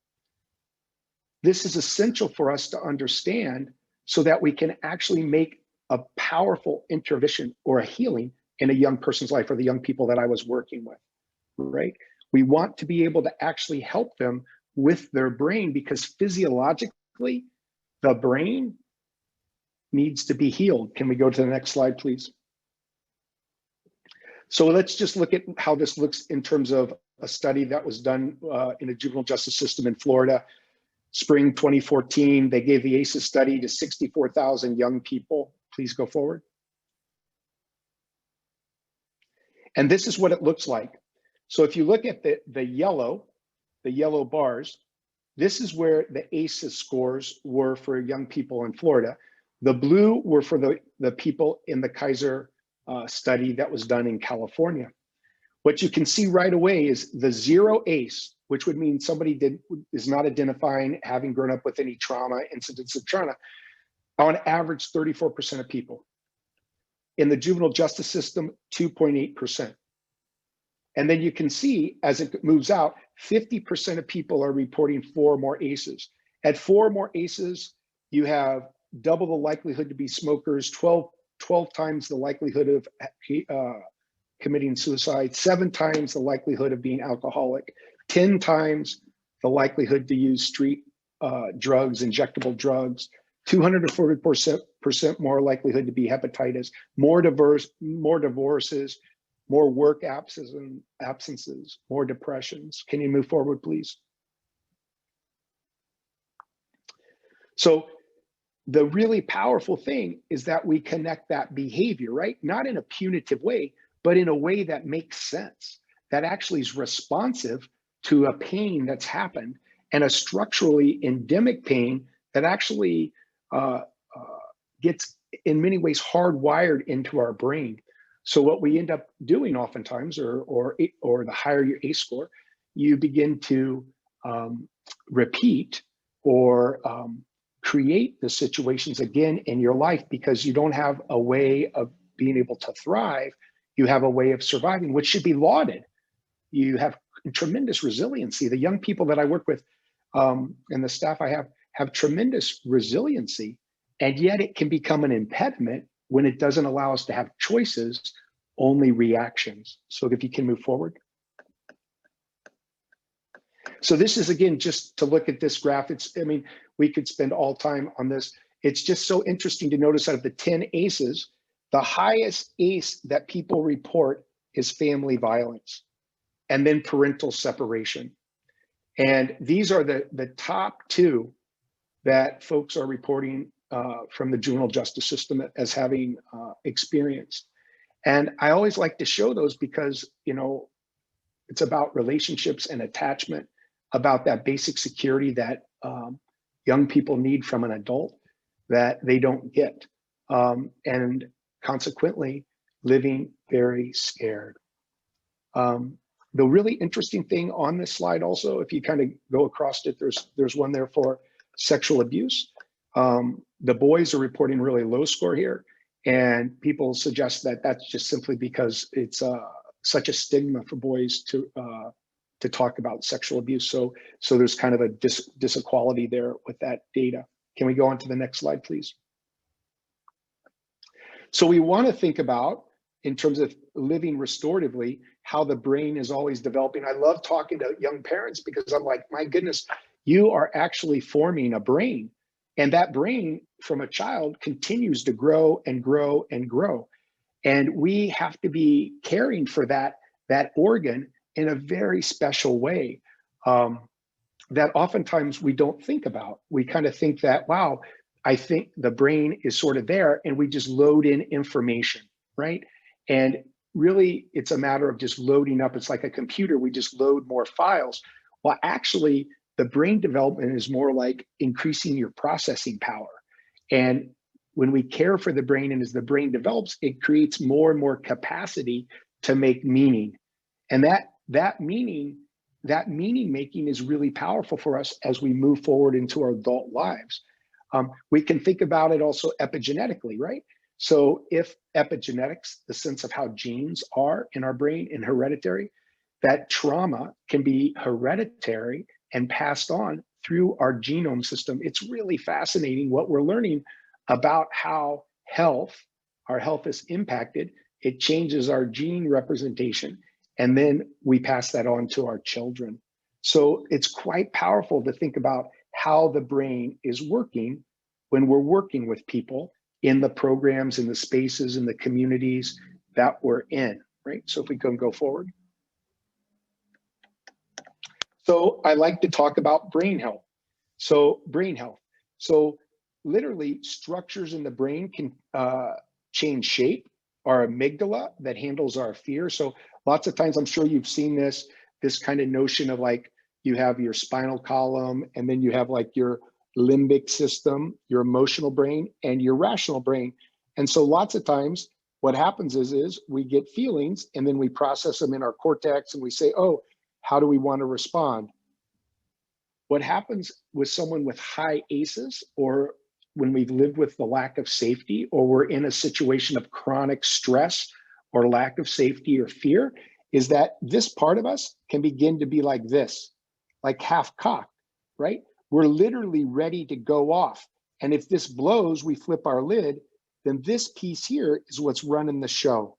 This is essential for us to understand so that we can actually make a powerful intervention or a healing in a young person's life, or the young people that I was working with, right? We want to be able to actually help them with their brain, because physiologically, the brain needs to be healed. Can we go to the next slide, please? So let's just look at how this looks in terms of a study that was done in the juvenile justice system in Florida. Spring 2014, they gave the ACEs study to 64,000 young people. Please go forward. And this is what it looks like. So if you look at the yellow bars, this is where the ACEs scores were for young people in Florida. The blue were for the people in the Kaiser study that was done in California. What you can see right away is the 0 ACE, which would mean somebody is not identifying having grown up with any trauma, incidents of trauma, on average 34% of people. In the juvenile justice system, 2.8%. And then you can see as it moves out, 50% of people are reporting 4 more ACEs. At 4 more ACEs, you have double the likelihood to be smokers, 12 times the likelihood of committing suicide, 7 times the likelihood of being alcoholic, 10 times the likelihood to use street drugs, injectable drugs, 240% more likelihood to be hepatitis, more divorces, more work absences, more depressions. Can you move forward, please? So the really powerful thing is that we connect that behavior, right? Not in a punitive way, but in a way that makes sense, that actually is responsive to a pain that's happened, and a structurally endemic pain that actually gets in many ways hardwired into our brain. So what we end up doing oftentimes, or the higher your ACE score, you begin to repeat or create the situations again in your life, because you don't have a way of being able to thrive. You have a way of surviving, which should be lauded. You have tremendous resiliency. The young people that I work with and the staff I have tremendous resiliency, and yet it can become an impediment when it doesn't allow us to have choices, only reactions. So if you can move forward. So this is, again, just to look at this graph. I mean, we could spend all time on this. It's just so interesting to notice out of the 10 ACEs, the highest ACE that people report is family violence, and then parental separation. And these are the top two that folks are reporting from the juvenile justice system as having experienced. And I always like to show those because, you know, it's about relationships and attachment, about that basic security that young people need from an adult that they don't get. And consequently, living very scared. The really interesting thing on this slide also, if you kind of go across it, there's one there for sexual abuse. The boys are reporting really low score here, and people suggest that that's just simply because it's such a stigma for boys to talk about sexual abuse. So there's kind of a disequality there with that data. Can we go on to the next slide, please? So we want to think about, in terms of living restoratively, how the brain is always developing. I love talking to young parents because I'm like, my goodness, you are actually forming a brain. And that brain from a child continues to grow and grow and grow. And we have to be caring for that organ in a very special way that oftentimes we don't think about. We kind of think that, wow, I think the brain is sort of there, and we just load in information, right? And really, it's a matter of just loading up. It's like a computer. We just load more files. Well, actually, the brain development is more like increasing your processing power. And when we care for the brain, and as the brain develops, it creates more and more capacity to make meaning. And that meaning making is really powerful for us as we move forward into our adult lives. We can think about it also epigenetically, right? So if epigenetics, the sense of how genes are in our brain and hereditary, that trauma can be hereditary and passed on through our genome system. It's really fascinating what we're learning about how our health is impacted. It changes our gene representation, and then we pass that on to our children. So it's quite powerful to think about how the brain is working when we're working with people in the programs, in the spaces, in the communities that we're in, right? So if we can go forward. So I like to talk about brain health. So brain health. So literally, structures in the brain can change shape. Our amygdala that handles our fear. So lots of times, I'm sure you've seen this kind of notion of like, you have your spinal column, and then you have like your limbic system, your emotional brain, and your rational brain. And so lots of times what happens is we get feelings, and then we process them in our cortex, and we say, oh, how do we want to respond? What happens with someone with high ACEs, or when we've lived with the lack of safety, or we're in a situation of chronic stress or lack of safety or fear, is that this part of us can begin to be like this, like half cocked, right? We're literally ready to go off. And if this blows, we flip our lid, then this piece here is what's running the show.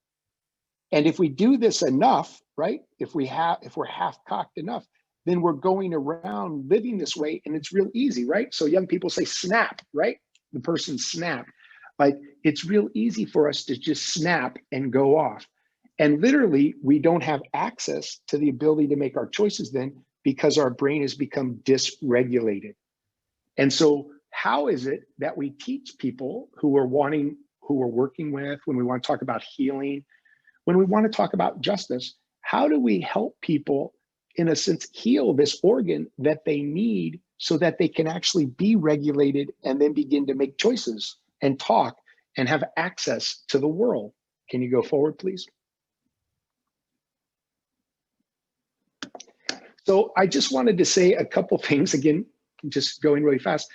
And if we do this enough, right? If we're half cocked enough, then we're going around living this way, and it's real easy, right? So young people say snap, right? The person snap. Like, it's real easy for us to just snap and go off. And literally, we don't have access to the ability to make our choices then, because our brain has become dysregulated. And so how is it that we teach people who we're working with, when we want to talk about healing, when we want to talk about justice, how do we help people, in a sense, heal this organ that they need so that they can actually be regulated and then begin to make choices and talk and have access to the world? Can you go forward, please? So I just wanted to say a couple things, again, just going really fast.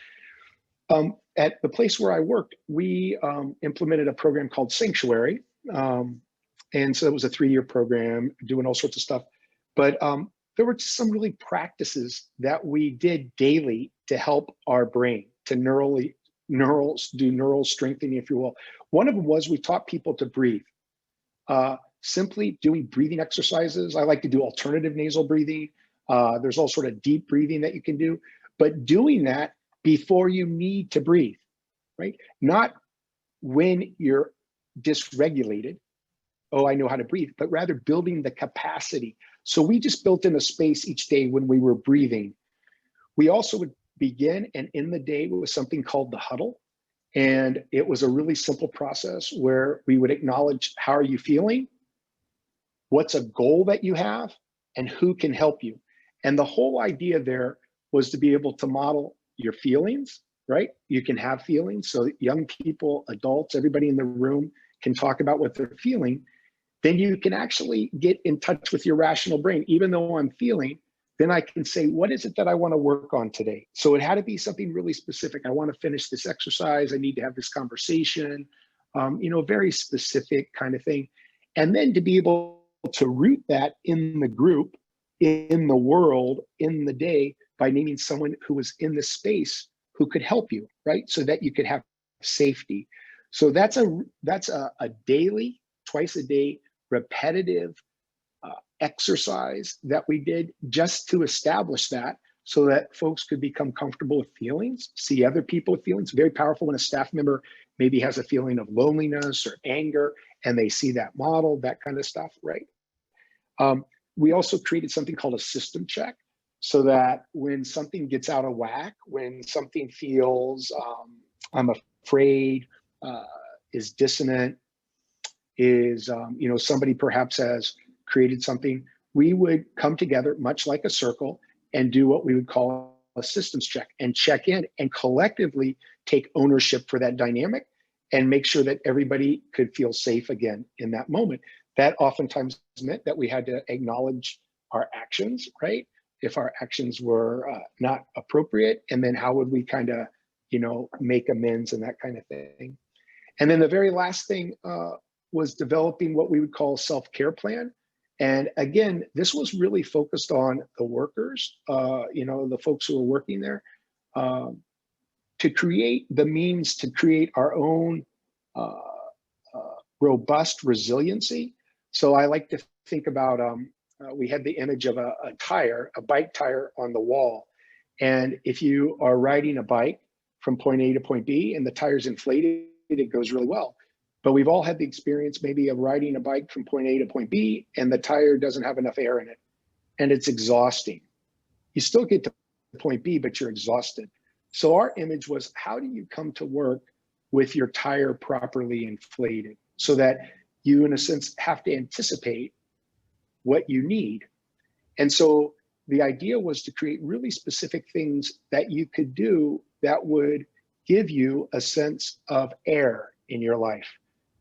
At the place where I worked, we implemented a program called Sanctuary. And so it was a 3-year program doing all sorts of stuff. But there were just some really practices that we did daily to help our brain, to do neural strengthening, if you will. One of them was we taught people to breathe. Simply doing breathing exercises. I like to do alternative nasal breathing. There's all sort of deep breathing that you can do, but doing that before you need to breathe, right? Not when you're dysregulated, oh, I know how to breathe, but rather building the capacity. So we just built in a space each day when we were breathing. We also would begin and end the day with something called the huddle. And it was a really simple process where we would acknowledge, how are you feeling? What's a goal that you have? And who can help you? And the whole idea there was to be able to model your feelings, right? You can have feelings. So young people, adults, everybody in the room can talk about what they're feeling. Then you can actually get in touch with your rational brain. Even though I'm feeling, then I can say, what is it that I want to work on today? So it had to be something really specific. I want to finish this exercise. I need to have this conversation, very specific kind of thing. And then to be able to root that in the group, in the world, in the day, by naming someone who was in the space who could help you, right? So that you could have safety. So that's a daily, twice a day, repetitive exercise that we did just to establish that, so that folks could become comfortable with feelings, see other people with feelings. Very powerful when a staff member maybe has a feeling of loneliness or anger, and they see that model, that kind of stuff, right? We also created something called a system check, so that when something gets out of whack, when something feels, I'm afraid, is dissonant, is, somebody perhaps has created something, we would come together much like a circle and do what we would call a systems check, and check in and collectively take ownership for that dynamic and make sure that everybody could feel safe again in that moment. That oftentimes meant that we had to acknowledge our actions, right? If our actions were not appropriate, and then how would we kind of, make amends and that kind of thing. And then the very last thing was developing what we would call a self-care plan. And again, this was really focused on the workers, the folks who are working there, to create the means to create our own robust resiliency. So I like to think about, we had the image of a tire, a bike tire on the wall. And if you are riding a bike from point A to point B and the tire's inflated, it goes really well. But we've all had the experience maybe of riding a bike from point A to point B and the tire doesn't have enough air in it, and it's exhausting. You still get to point B, but you're exhausted. So our image was, how do you come to work with your tire properly inflated, so that you, in a sense, have to anticipate what you need? And so the idea was to create really specific things that you could do that would give you a sense of air in your life.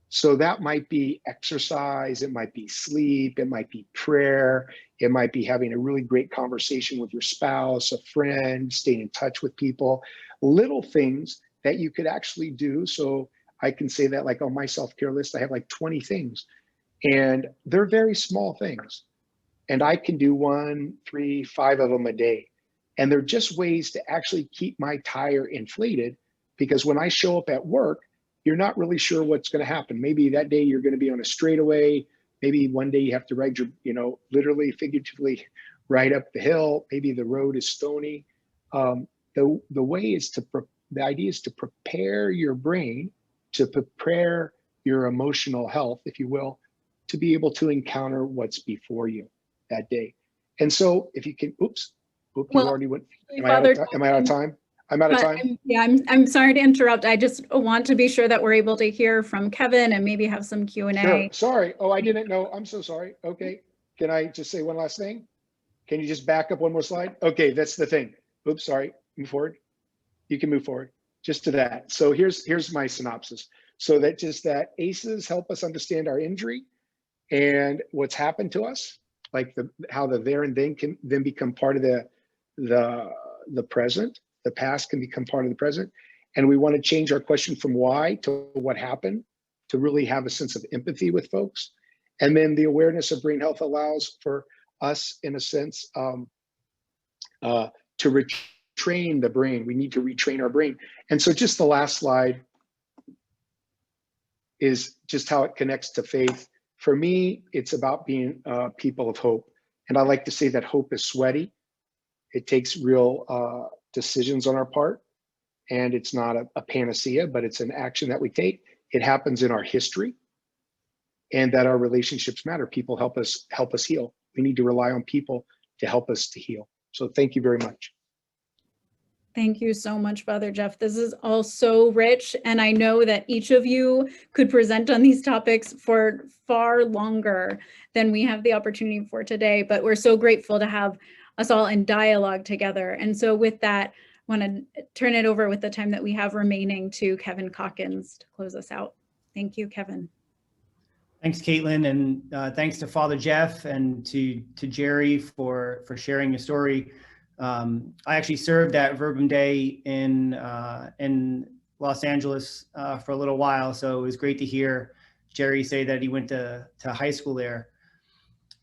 So that might be exercise, it might be sleep, it might be prayer, it might be having a really great conversation with your spouse, a friend, staying in touch with people, little things that you could actually do. So I can say that, like, on my self-care list, I have like 20 things, and they're very small things. And I can do 1, 3, 5 of them a day. And they're just ways to actually keep my tire inflated, because when I show up at work, you're not really sure what's going to happen. Maybe that day you're going to be on a straightaway. Maybe one day you have to ride your, literally, figuratively, ride up the hill. Maybe the road is stony. The idea is to prepare your brain, to prepare your emotional health, if you will, to be able to encounter what's before you that day. And so if you can, you already went. Am I out of time? I'm out of time. I'm sorry to interrupt. I just want to be sure that we're able to hear from Kevin and maybe have some Q&A. Sure. Sorry. Oh, I didn't know. I'm so sorry. Okay. Can I just say one last thing? Can you just back up one more slide? Okay, that's the thing. Oops, sorry. Move forward. You can move forward just to that. So here's my synopsis. So that ACEs help us understand our injury and what's happened to us, like how the there and then can then become part of the present. The past can become part of the present. And we want to change our question from why to what happened, to really have a sense of empathy with folks. And then the awareness of brain health allows for us, in a sense, to retrain the brain. We need to retrain our brain. And so just the last slide is just how it connects to faith. For me, it's about being people of hope. And I like to say that hope is sweaty. It takes real decisions on our part. And it's not a panacea, but it's an action that we take. It happens in our history, and that our relationships matter. People help us heal. We need to rely on people to help us to heal. So thank you very much. Thank you so much, Father Jeff. This is all so rich, and I know that each of you could present on these topics for far longer than we have the opportunity for today, but we're so grateful to have us all in dialogue together. And so with that, I want to turn it over with the time that we have remaining to Kevin Calkins to close us out. Thank you, Kevin. Thanks, Caitlin, and thanks to Father Jeff and to Jerry for sharing your story. I actually served at Verbum Dei in Los Angeles for a little while, so it was great to hear Jerry say that he went to high school there.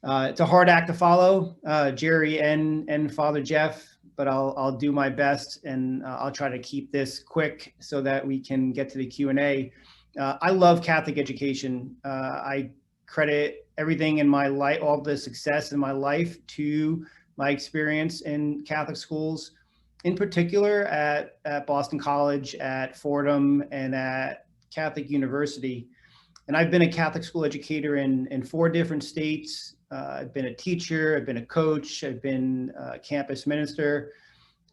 It's a hard act to follow, Jerry and Father Jeff, but I'll do my best, and I'll try to keep this quick so that we can get to the Q&A. I love Catholic education. I credit everything in my life, all the success in my life, to my experience in Catholic schools, in particular at Boston College, at Fordham, and at Catholic University. And I've been a Catholic school educator in 4 different states. I've been a teacher, I've been a coach, I've been a campus minister,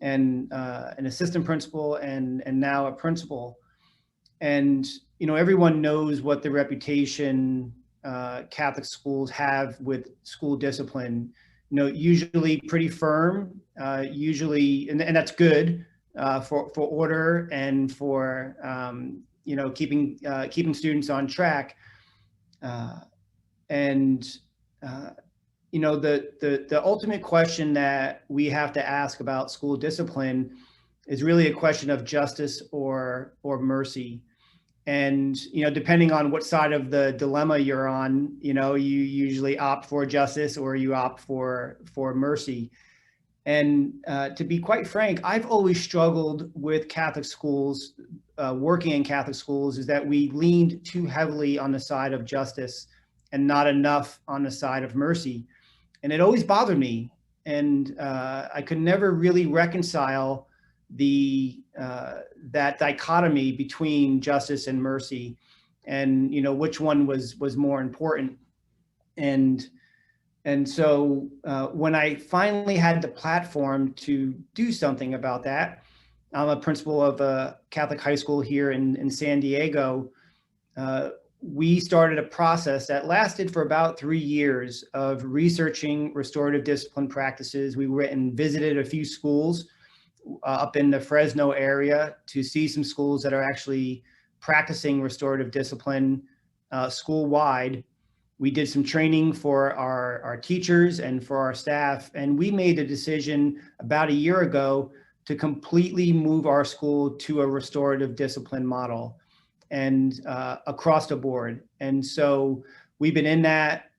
and an assistant principal, and now a principal. And you know, everyone knows what the reputation Catholic schools have with school discipline. You know, usually pretty firm, usually, and that's good for order and for you know, keeping students on track. You know, the ultimate question that we have to ask about school discipline is really a question of justice or mercy. And, you know, depending on what side of the dilemma you're on, you know, you usually opt for justice or you opt for mercy. And to be quite frank, I've always struggled with Catholic schools, working in Catholic schools, is that we leaned too heavily on the side of justice and not enough on the side of mercy. And it always bothered me. And I could never really reconcile that dichotomy between justice and mercy, and you know, which one was more important. And so when I finally had the platform to do something about that, I'm a principal of a Catholic high school here in San Diego. We started a process that lasted for about 3 years of researching restorative discipline practices. We went and visited a few schools up in the Fresno area to see some schools that are actually practicing restorative discipline school-wide. We did some training for our teachers and for our staff, and we made a decision about a year ago to completely move our school to a restorative discipline model, and across the board. And so we've been in that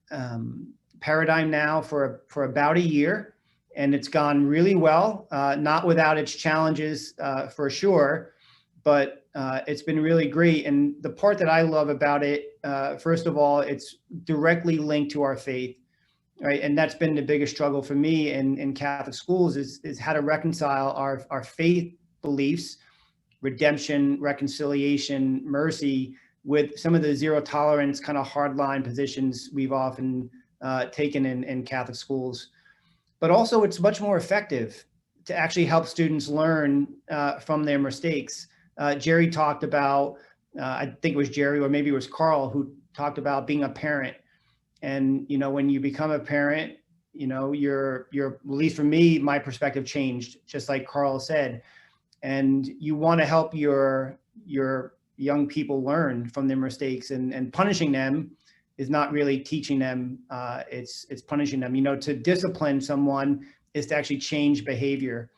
paradigm now for about a year, and it's gone really well, not without its challenges for sure, but it's been really great. And the part that I love about it, first of all, it's directly linked to our faith, right? And that's been the biggest struggle for me in Catholic schools is how to reconcile our faith beliefs, redemption, reconciliation, mercy, with some of the zero tolerance kind of hardline positions we've often taken in Catholic schools. But also it's much more effective to actually help students learn from their mistakes. Jerry talked about, I think it was Jerry or maybe it was Carl who talked about being a parent. And, you know, when you become a parent, you know, your at least for me, my perspective changed, just like Carl said. And you want to help your young people learn from their mistakes, and punishing them is not really teaching them, it's punishing them. You know, to discipline someone is to actually change behavior.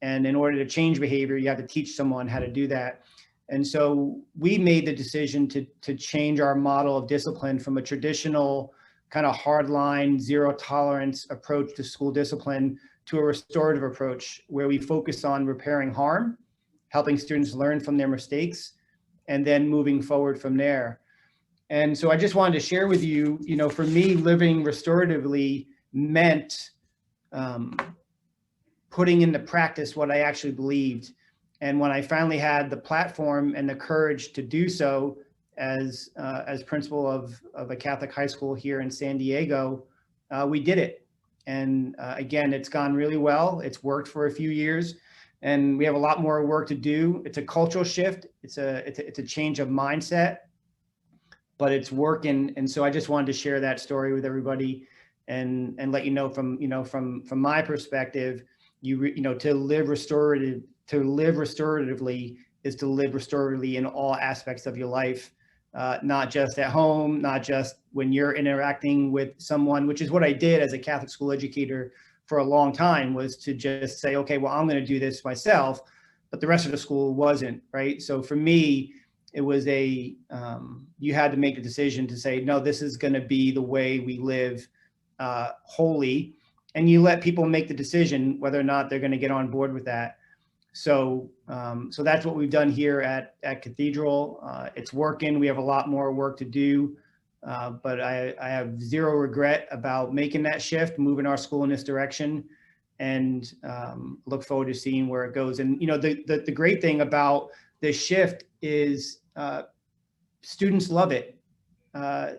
And in order to change behavior, you have to teach someone how to do that. And so we made the decision to change our model of discipline from a traditional kind of hardline, zero tolerance approach to school discipline to a restorative approach where we focus on repairing harm, helping students learn from their mistakes, and then moving forward from there. And so I just wanted to share with you, for me, living restoratively meant putting into practice what I actually believed. And when I finally had the platform and the courage to do so as principal of a Catholic high school here in San Diego, we did it. And again, it's gone really well. It's worked for a few years, and we have a lot more work to do. It's a cultural shift. It's a change of mindset, but it's working. And so I just wanted to share that story with everybody and let you know from my perspective, to live restoratively is to live restoratively in all aspects of your life, not just at home, not just when you're interacting with someone, which is what I did as a Catholic school educator for a long time, was to just say, okay, well, I'm going to do this myself, but the rest of the school wasn't, right? So for me, it was you had to make the decision to say, no, this is going to be the way we live wholly. And you let people make the decision whether or not they're going to get on board with that. So that's what we've done here at Cathedral. It's working. We have a lot more work to do, but I have zero regret about making that shift, moving our school in this direction, and look forward to seeing where it goes. And the great thing about this shift is students love it.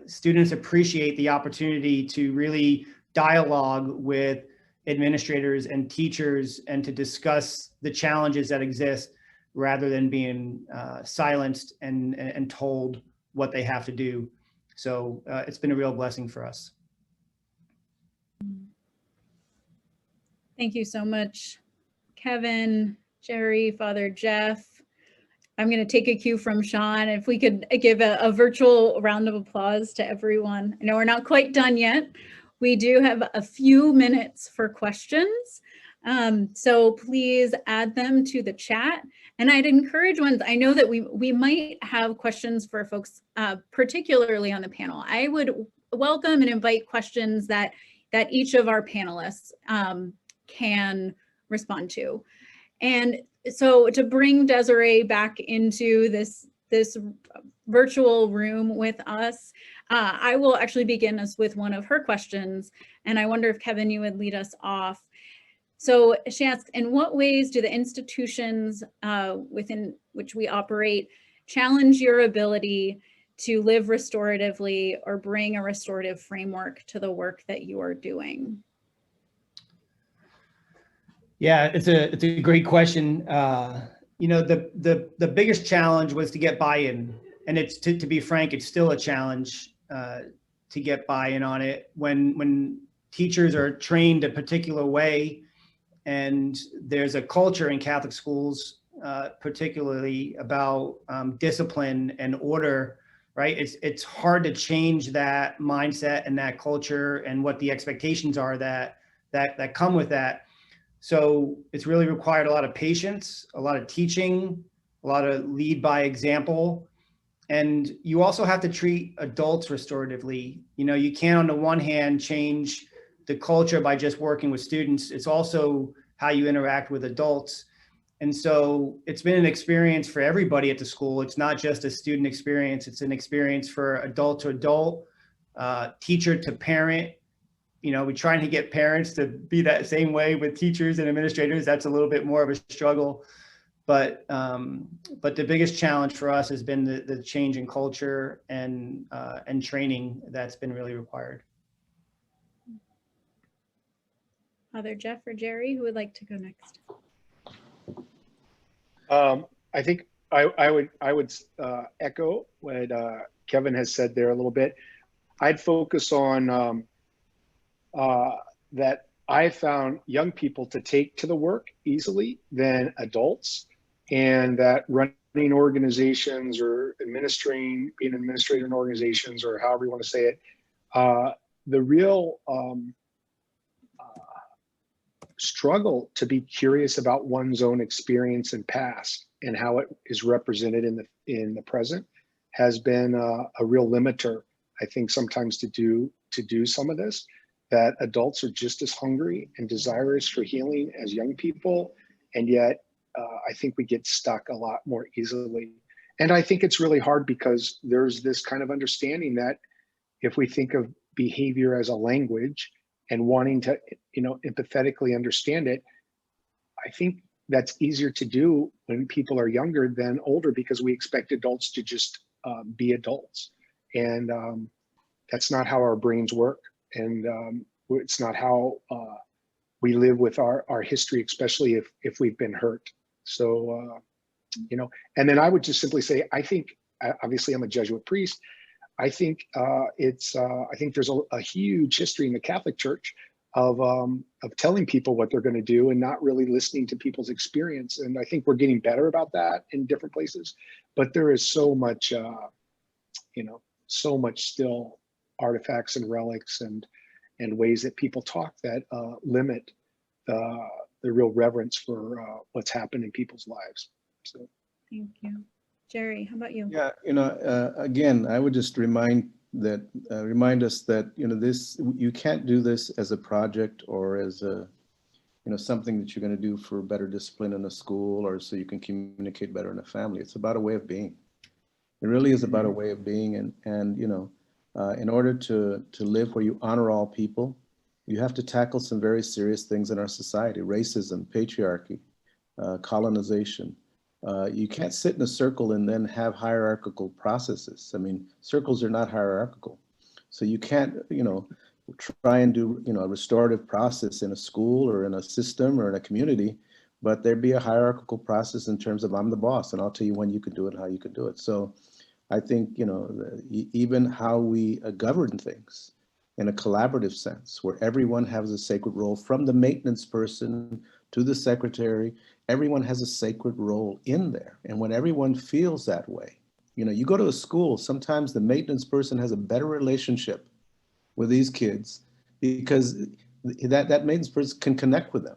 Students appreciate the opportunity to really dialogue with administrators and teachers and to discuss the challenges that exist rather than being silenced and told what they have to do. So it's been a real blessing for us. Thank you so much, Kevin, Jerry, Father Jeff. I'm going to take a cue from Sean. If we could give a virtual round of applause to everyone. I know we're not quite done yet. We do have a few minutes for questions. So please add them to the chat. And I'd encourage ones, I know that we might have questions for folks, particularly on the panel. I would welcome and invite questions that each of our panelists can respond to. And so to bring Desiree back into this virtual room with us, I will actually begin us with one of her questions. And I wonder if, Kevin, you would lead us off. So she asks, in what ways do the institutions within which we operate challenge your ability to live restoratively or bring a restorative framework to the work that you are doing? Yeah, it's a great question. The biggest challenge was to get buy-in, and it's to be frank, it's still a challenge to get buy-in on it. When teachers are trained a particular way, and there's a culture in Catholic schools, particularly about discipline and order, right? It's hard to change that mindset and that culture and what the expectations are that come with that. So it's really required a lot of patience, a lot of teaching, a lot of lead by example. And you also have to treat adults restoratively. You can't on the one hand change the culture by just working with students. It's also how you interact with adults. And so it's been an experience for everybody at the school. It's not just a student experience. It's an experience for adult to adult, teacher to parent. We're trying to get parents to be that same way with teachers and administrators. That's a little bit more of a struggle, but the biggest challenge for us has been the change in culture and training that's been really required. Father Jeff or Jerry, who would like to go next? I think I would echo what Kevin has said there a little bit. I'd focus on that I found young people to take to the work easily than adults, and that running organizations or being an administrator in organizations, or however you want to say it, the real struggle to be curious about one's own experience and past and how it is represented in the present has been a real limiter, I think, sometimes to do some of this, that adults are just as hungry and desirous for healing as young people. And yet I think we get stuck a lot more easily. And I think it's really hard because there's this kind of understanding that if we think of behavior as a language and wanting to, empathetically understand it, I think that's easier to do when people are younger than older, because we expect adults to just be adults. And that's not how our brains work. And it's not how we live with our history, especially if we've been hurt. So, and then I would just simply say, I think, obviously I'm a Jesuit priest. I think I think there's a huge history in the Catholic Church of telling people what they're going to do and not really listening to people's experience. And I think we're getting better about that in different places, but there is so much, so much still artifacts and relics and ways that people talk that limit the real reverence for what's happened in people's lives. So, thank you. Jerry, how about you? Yeah, again, I would just remind us that, you can't do this as a project or as a, something that you're going to do for better discipline in a school or so you can communicate better in a family. It's about a way of being. It really is about a way of being. And in order to live where you honor all people, you have to tackle some very serious things in our society: racism, patriarchy, colonization. You can't sit in a circle and then have hierarchical processes. I mean, circles are not hierarchical. So you can't, try and do, a restorative process in a school or in a system or in a community, but there'd be a hierarchical process in terms of I'm the boss and I'll tell you when you can do it and how you can do it. So I think, even how we govern things in a collaborative sense, where everyone has a sacred role, from the maintenance person to the secretary, everyone has a sacred role in there. And when everyone feels that way, you go to a school, sometimes the maintenance person has a better relationship with these kids because that maintenance person can connect with them,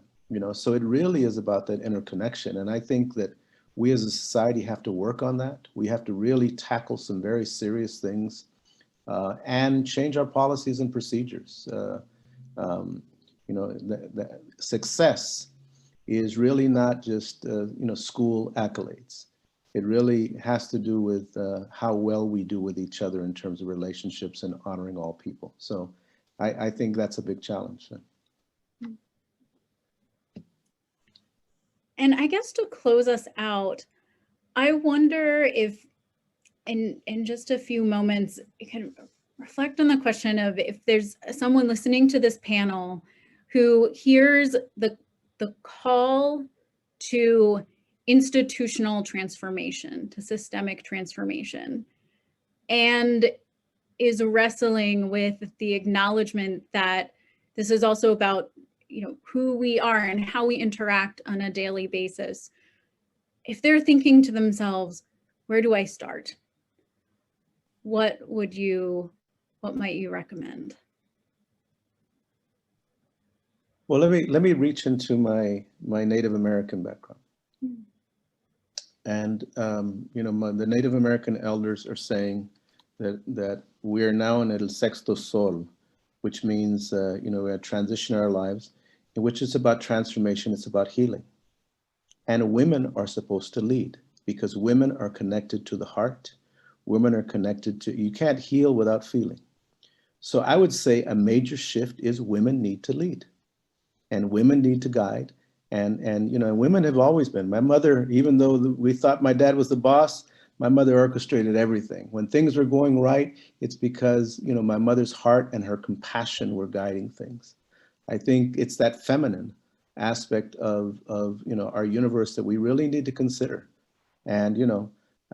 so it really is about that interconnection. And I think that we as a society have to work on that. We have to really tackle some very serious things and change our policies and procedures. The success is really not just school accolades. It really has to do with how well we do with each other in terms of relationships and honoring all people. So I think that's a big challenge. And I guess to close us out, I wonder if in just a few moments, you can reflect on the question of if there's someone listening to this panel who hears the call to institutional transformation, to systemic transformation, and is wrestling with the acknowledgement that this is also about, who we are and how we interact on a daily basis. If they're thinking to themselves, where do I start? What might you recommend? Well, let me reach into my Native American background. And the Native American elders are saying that we are now in el sexto sol, which means we transition our lives, in which it's about transformation, it's about healing. And women are supposed to lead, because women are connected to the heart. Women are connected to, you can't heal without feeling. So I would say a major shift is women need to lead, and women need to guide. And women have always been. My mother, even though we thought my dad was the boss, my mother orchestrated everything. When things were going right, it's because, my mother's heart and her compassion were guiding things. I think it's that feminine aspect of our universe that we really need to consider. And,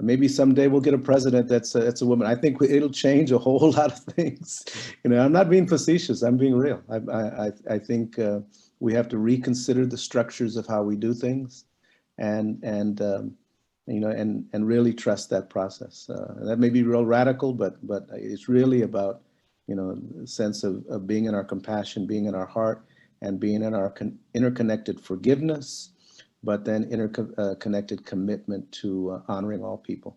maybe someday we'll get a president that's a woman. I think it'll change a whole lot of things. I'm not being facetious, I'm being real. I think we have to reconsider the structures of how we do things and really trust that process. That may be real radical, but it's really about, a sense of being in our compassion, being in our heart, and being in our interconnected forgiveness, but then interconnected commitment to honoring all people.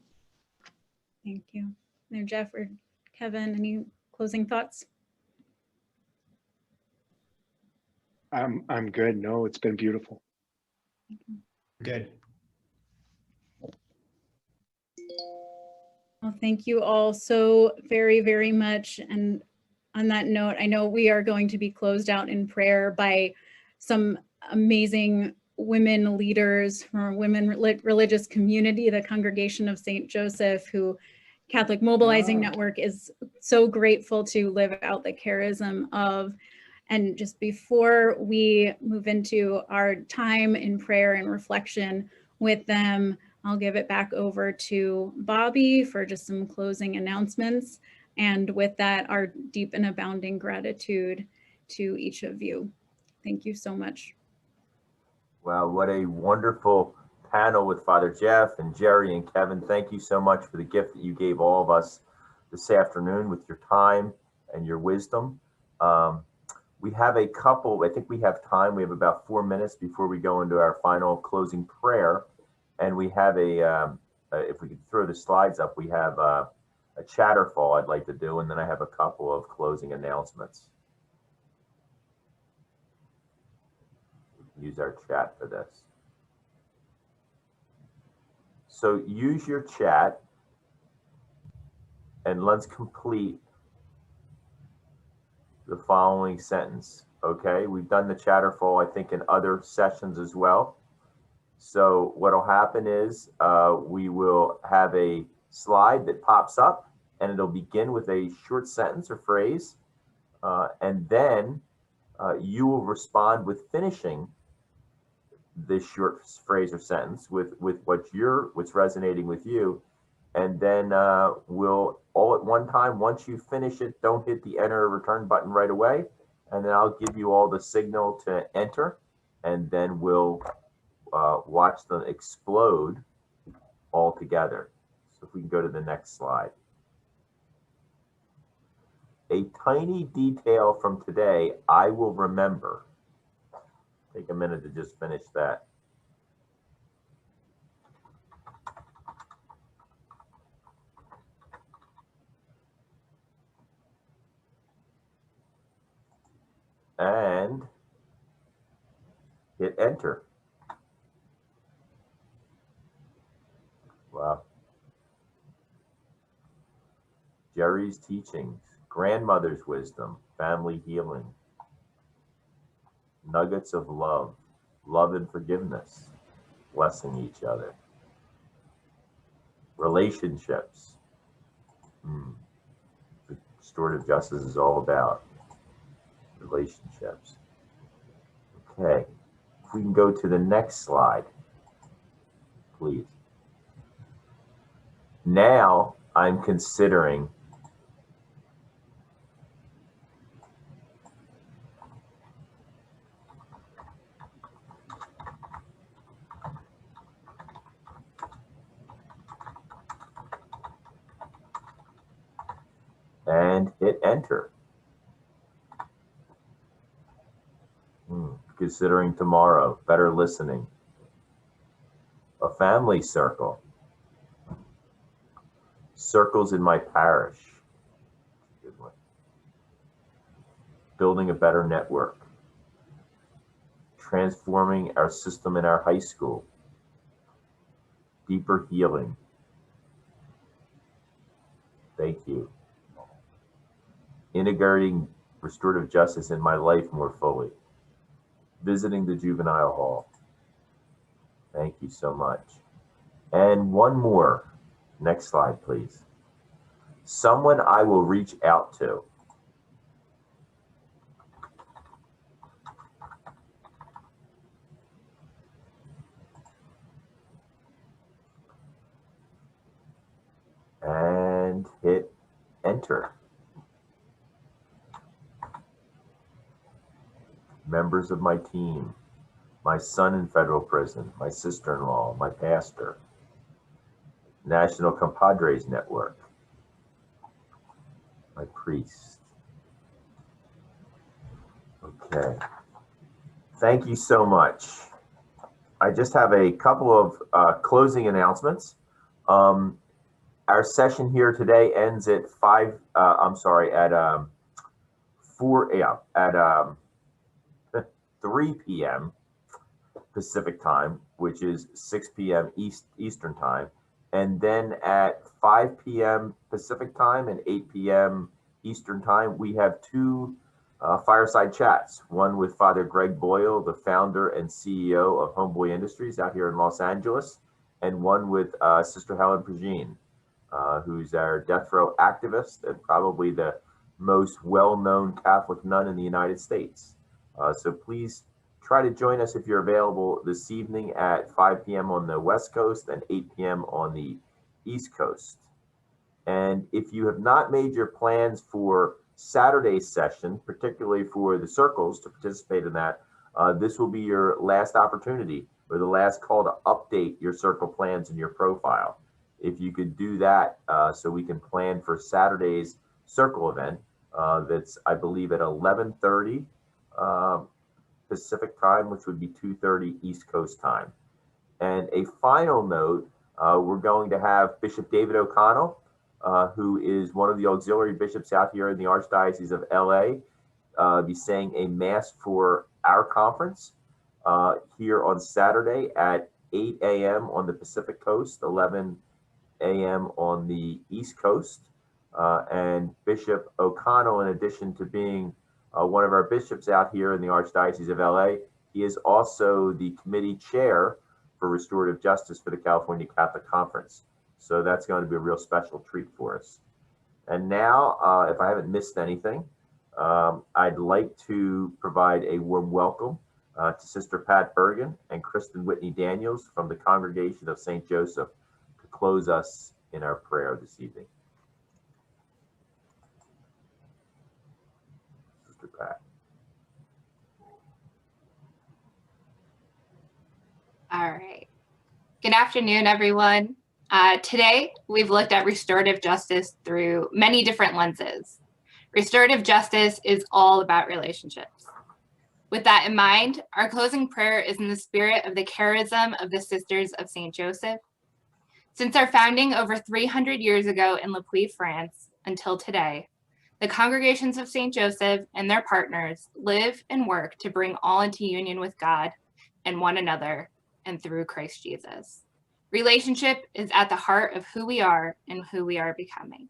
Thank you. Now, Jeff or Kevin, any closing thoughts? I'm good. No, it's been beautiful. Good. Well, thank you all so very, very much. And on that note, I know we are going to be closed out in prayer by some amazing women leaders from women religious community, the Congregation of St. Joseph, who Catholic Mobilizing Network is so grateful to live out the charism of. And just before we move into our time in prayer and reflection with them, I'll give it back over to Bobby for just some closing announcements. And with that, our deep and abounding gratitude to each of you. Thank you so much. Wow, what a wonderful panel with Father Jeff and Jerry and Kevin. Thank you so much for the gift that you gave all of us this afternoon with your time and your wisdom. We have a couple, I think we have time. We have about 4 minutes before we go into our final closing prayer. And we have if we could throw the slides up, we have a chatterfall I'd like to do. And then I have a couple of closing announcements. Use our chat for this. So use your chat and let's complete the following sentence. Okay, we've done the chatterfall, I think, in other sessions as well. So what'll happen is we will have a slide that pops up and it'll begin with a short sentence or phrase. And then you will respond with finishing this short phrase or sentence with what's resonating with you. And then we'll all at one time, once you finish it, don't hit the enter or return button right away. And then I'll give you all the signal to enter. And then we'll watch them explode all together. So if we can go to the next slide. A tiny detail from today I will remember. Take a minute to just finish that. And hit enter. Wow. Jerry's teachings, grandmother's wisdom, family healing, nuggets of love, love and forgiveness, blessing each other, relationships. Restorative justice is all about relationships. Okay, if we can go to the next slide, please. Now I'm considering and hit enter. Considering tomorrow, better listening, a family circle, circles in my parish, good one. Building a better network, transforming our system in our high school, deeper healing. Thank you. Integrating restorative justice in my life more fully. Visiting the juvenile hall. Thank you so much. And one more. Next slide, please. Someone I will reach out to. And hit enter. Members of my team, my son in federal prison, my sister-in-law, my pastor, National Compadres Network, my priest. Okay, Thank you so much. I just have a couple of closing announcements. Our session here today ends at 3 p.m. Pacific time, which is 6 p.m. Eastern time. And then at 5 p.m. Pacific time and 8 p.m. Eastern time, we have two fireside chats, one with Father Greg Boyle, the founder and CEO of Homeboy Industries out here in Los Angeles, and one with Sister Helen Prigine, who's our death row activist and probably the most well-known Catholic nun in the United States. So please try to join us if you're available this evening at 5 p.m. on the West Coast and 8 p.m. on the East Coast. And if you have not made your plans for Saturday's session, particularly for the circles to participate in that, this will be your last opportunity or the last call to update your circle plans in your profile. If you could do that so we can plan for Saturday's circle event, that's, I believe, at 11:30 Pacific time, which would be 2:30 East Coast time. And a final note, we're going to have Bishop David O'Connell, who is one of the auxiliary bishops out here in the Archdiocese of LA, be saying a mass for our conference here on Saturday at 8 a.m. on the Pacific Coast, 11 a.m. on the East Coast. And Bishop O'Connell, in addition to being one of our bishops out here in the Archdiocese of LA, he is also the committee chair for restorative justice for the California Catholic Conference. So that's going to be a real special treat for us. And now, if I haven't missed anything, I'd like to provide a warm welcome to Sister Pat Bergen and Kristen Whitney Daniels from the Congregation of St. Joseph to close us in our prayer this evening. Sister Pat. All right. Good afternoon, everyone. Today, we've looked at restorative justice through many different lenses. Restorative justice is all about relationships. With that in mind, our closing prayer is in the spirit of the charism of the Sisters of St. Joseph. Since our founding over 300 years ago in Le Puy, France, until today, the congregations of St. Joseph and their partners live and work to bring all into union with God and one another and through Christ Jesus. Relationship is at the heart of who we are and who we are becoming.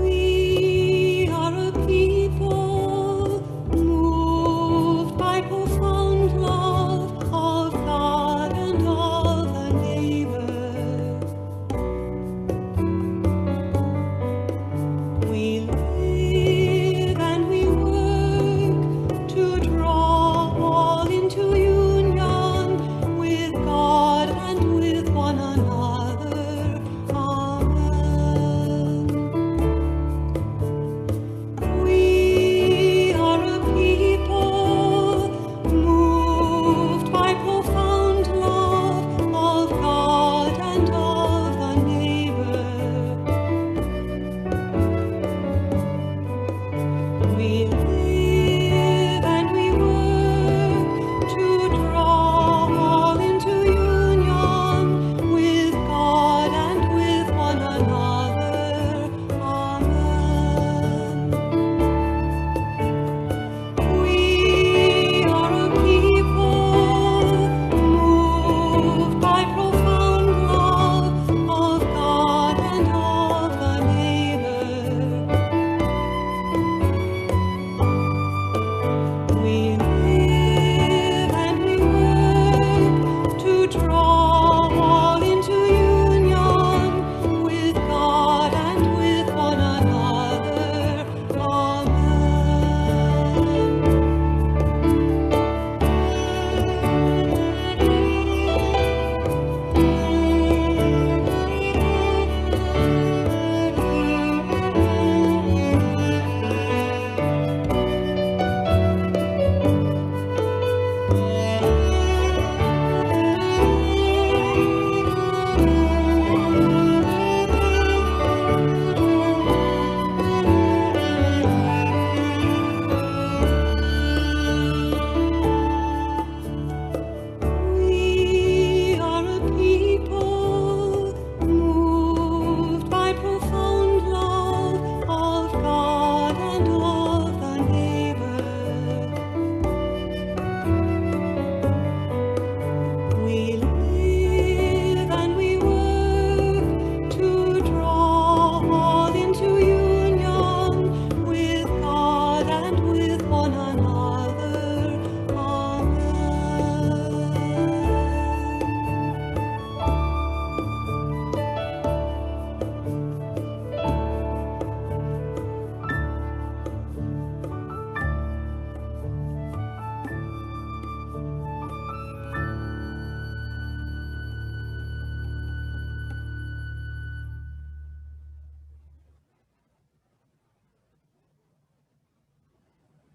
We are a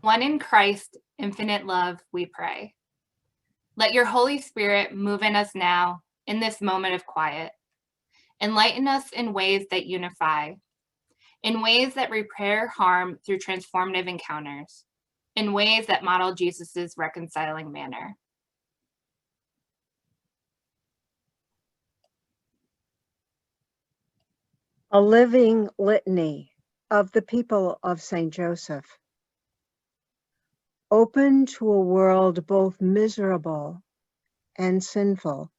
One in Christ, infinite love, we pray. Let your Holy Spirit move in us now in this moment of quiet. Enlighten us in ways that unify, in ways that repair harm through transformative encounters, in ways that model Jesus's reconciling manner. A living litany of the people of St. Joseph. Open to a world both miserable and sinful.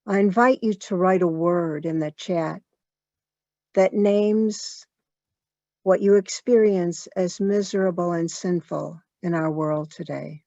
I invite you to write a word in the chat that names what you experience as miserable and sinful in our world today.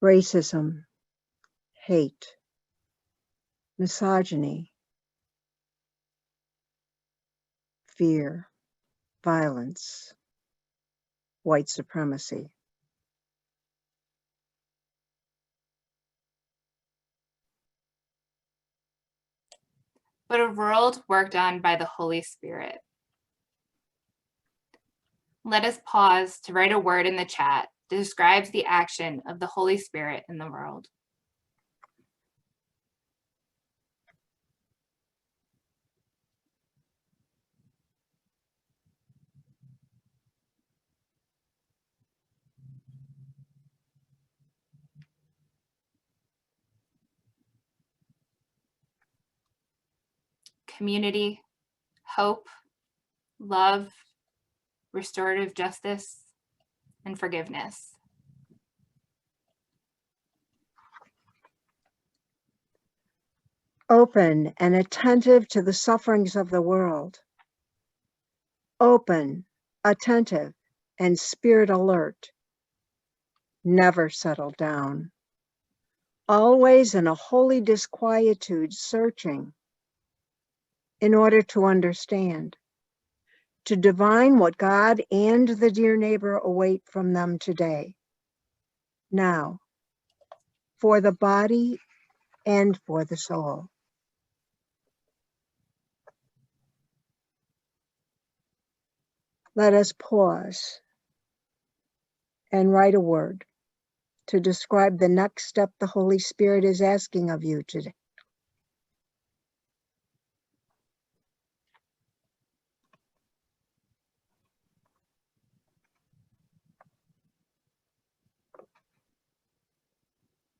Racism, hate, misogyny, fear, violence, white supremacy. But a world worked on by the Holy Spirit. Let us pause to write a word in the chat that describes the action of the Holy Spirit in the world. Community, hope, love, restorative justice, and forgiveness. Open and attentive to the sufferings of the world. Open, attentive, and spirit alert. Never settle down. Always in a holy disquietude, searching in order to understand, to divine what God and the dear neighbor await from them today. Now, for the body and for the soul. Let us pause and write a word to describe the next step the Holy Spirit is asking of you today.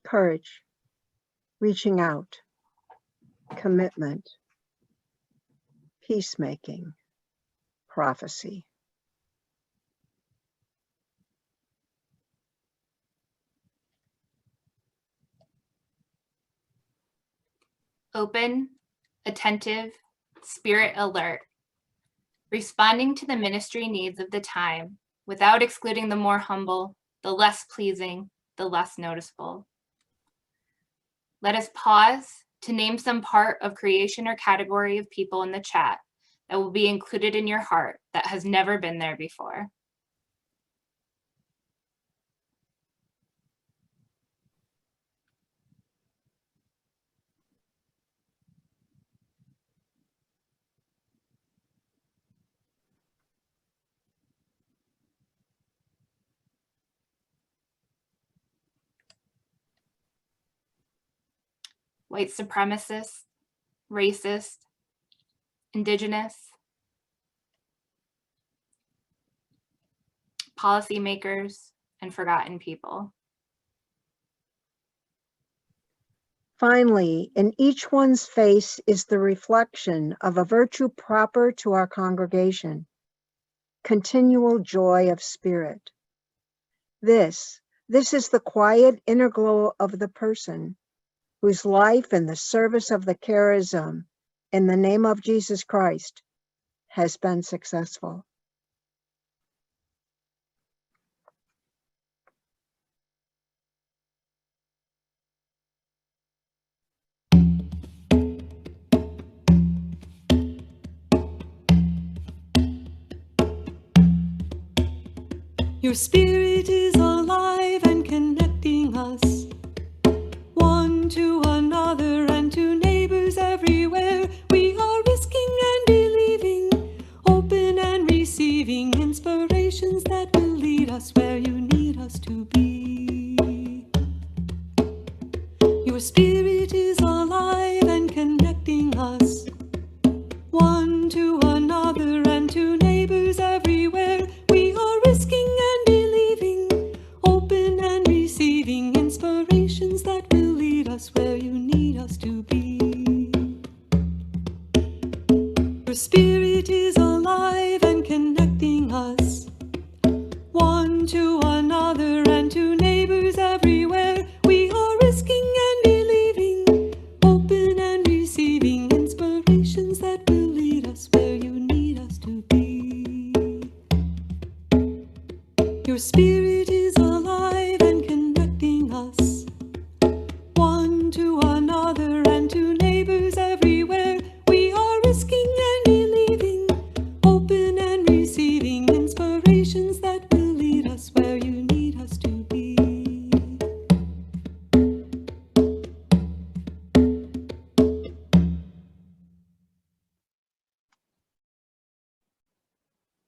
Courage, reaching out, commitment, peacemaking, prophecy. Open, attentive, spirit alert, responding to the ministry needs of the time without excluding the more humble, the less pleasing, the less noticeable. Let us pause to name some part of creation or category of people in the chat that will be included in your heart that has never been there before. White supremacist, racist, indigenous, policymakers, and forgotten people. Finally, in each one's face is the reflection of a virtue proper to our congregation, continual joy of spirit. This is the quiet inner glow of the person whose life in the service of the charism in the name of Jesus Christ has been successful. Your spirit is alive and connecting us, one to another and to neighbors everywhere. We are risking and believing, open and receiving inspirations that will lead us where you need us to be. Your spirit is alive and connecting us, one to another and to neighbors everywhere. We are risking and believing, open and receiving inspirations that will lead us where you need us to be. Your spirit is alive and connecting us, one to another and to neighbors everywhere. We are risking and believing, open and receiving inspirations that will lead us where you need us to be. Your spirit is alive and connecting us, one to another and to neighbors everywhere. We are risking and believing, open and receiving inspirations that will lead us where you need us to be.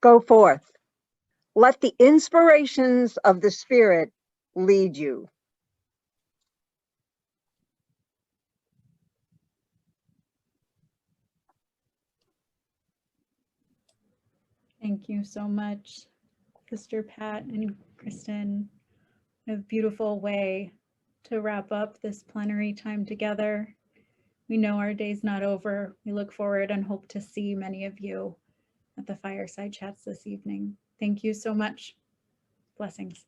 Go forth. Let the inspirations of the Spirit lead you. Thank you so much, Sister Pat and Kristen. A beautiful way to wrap up this plenary time together. We know our day's not over. We look forward and hope to see many of you at the fireside chats this evening. Thank you so much. Blessings.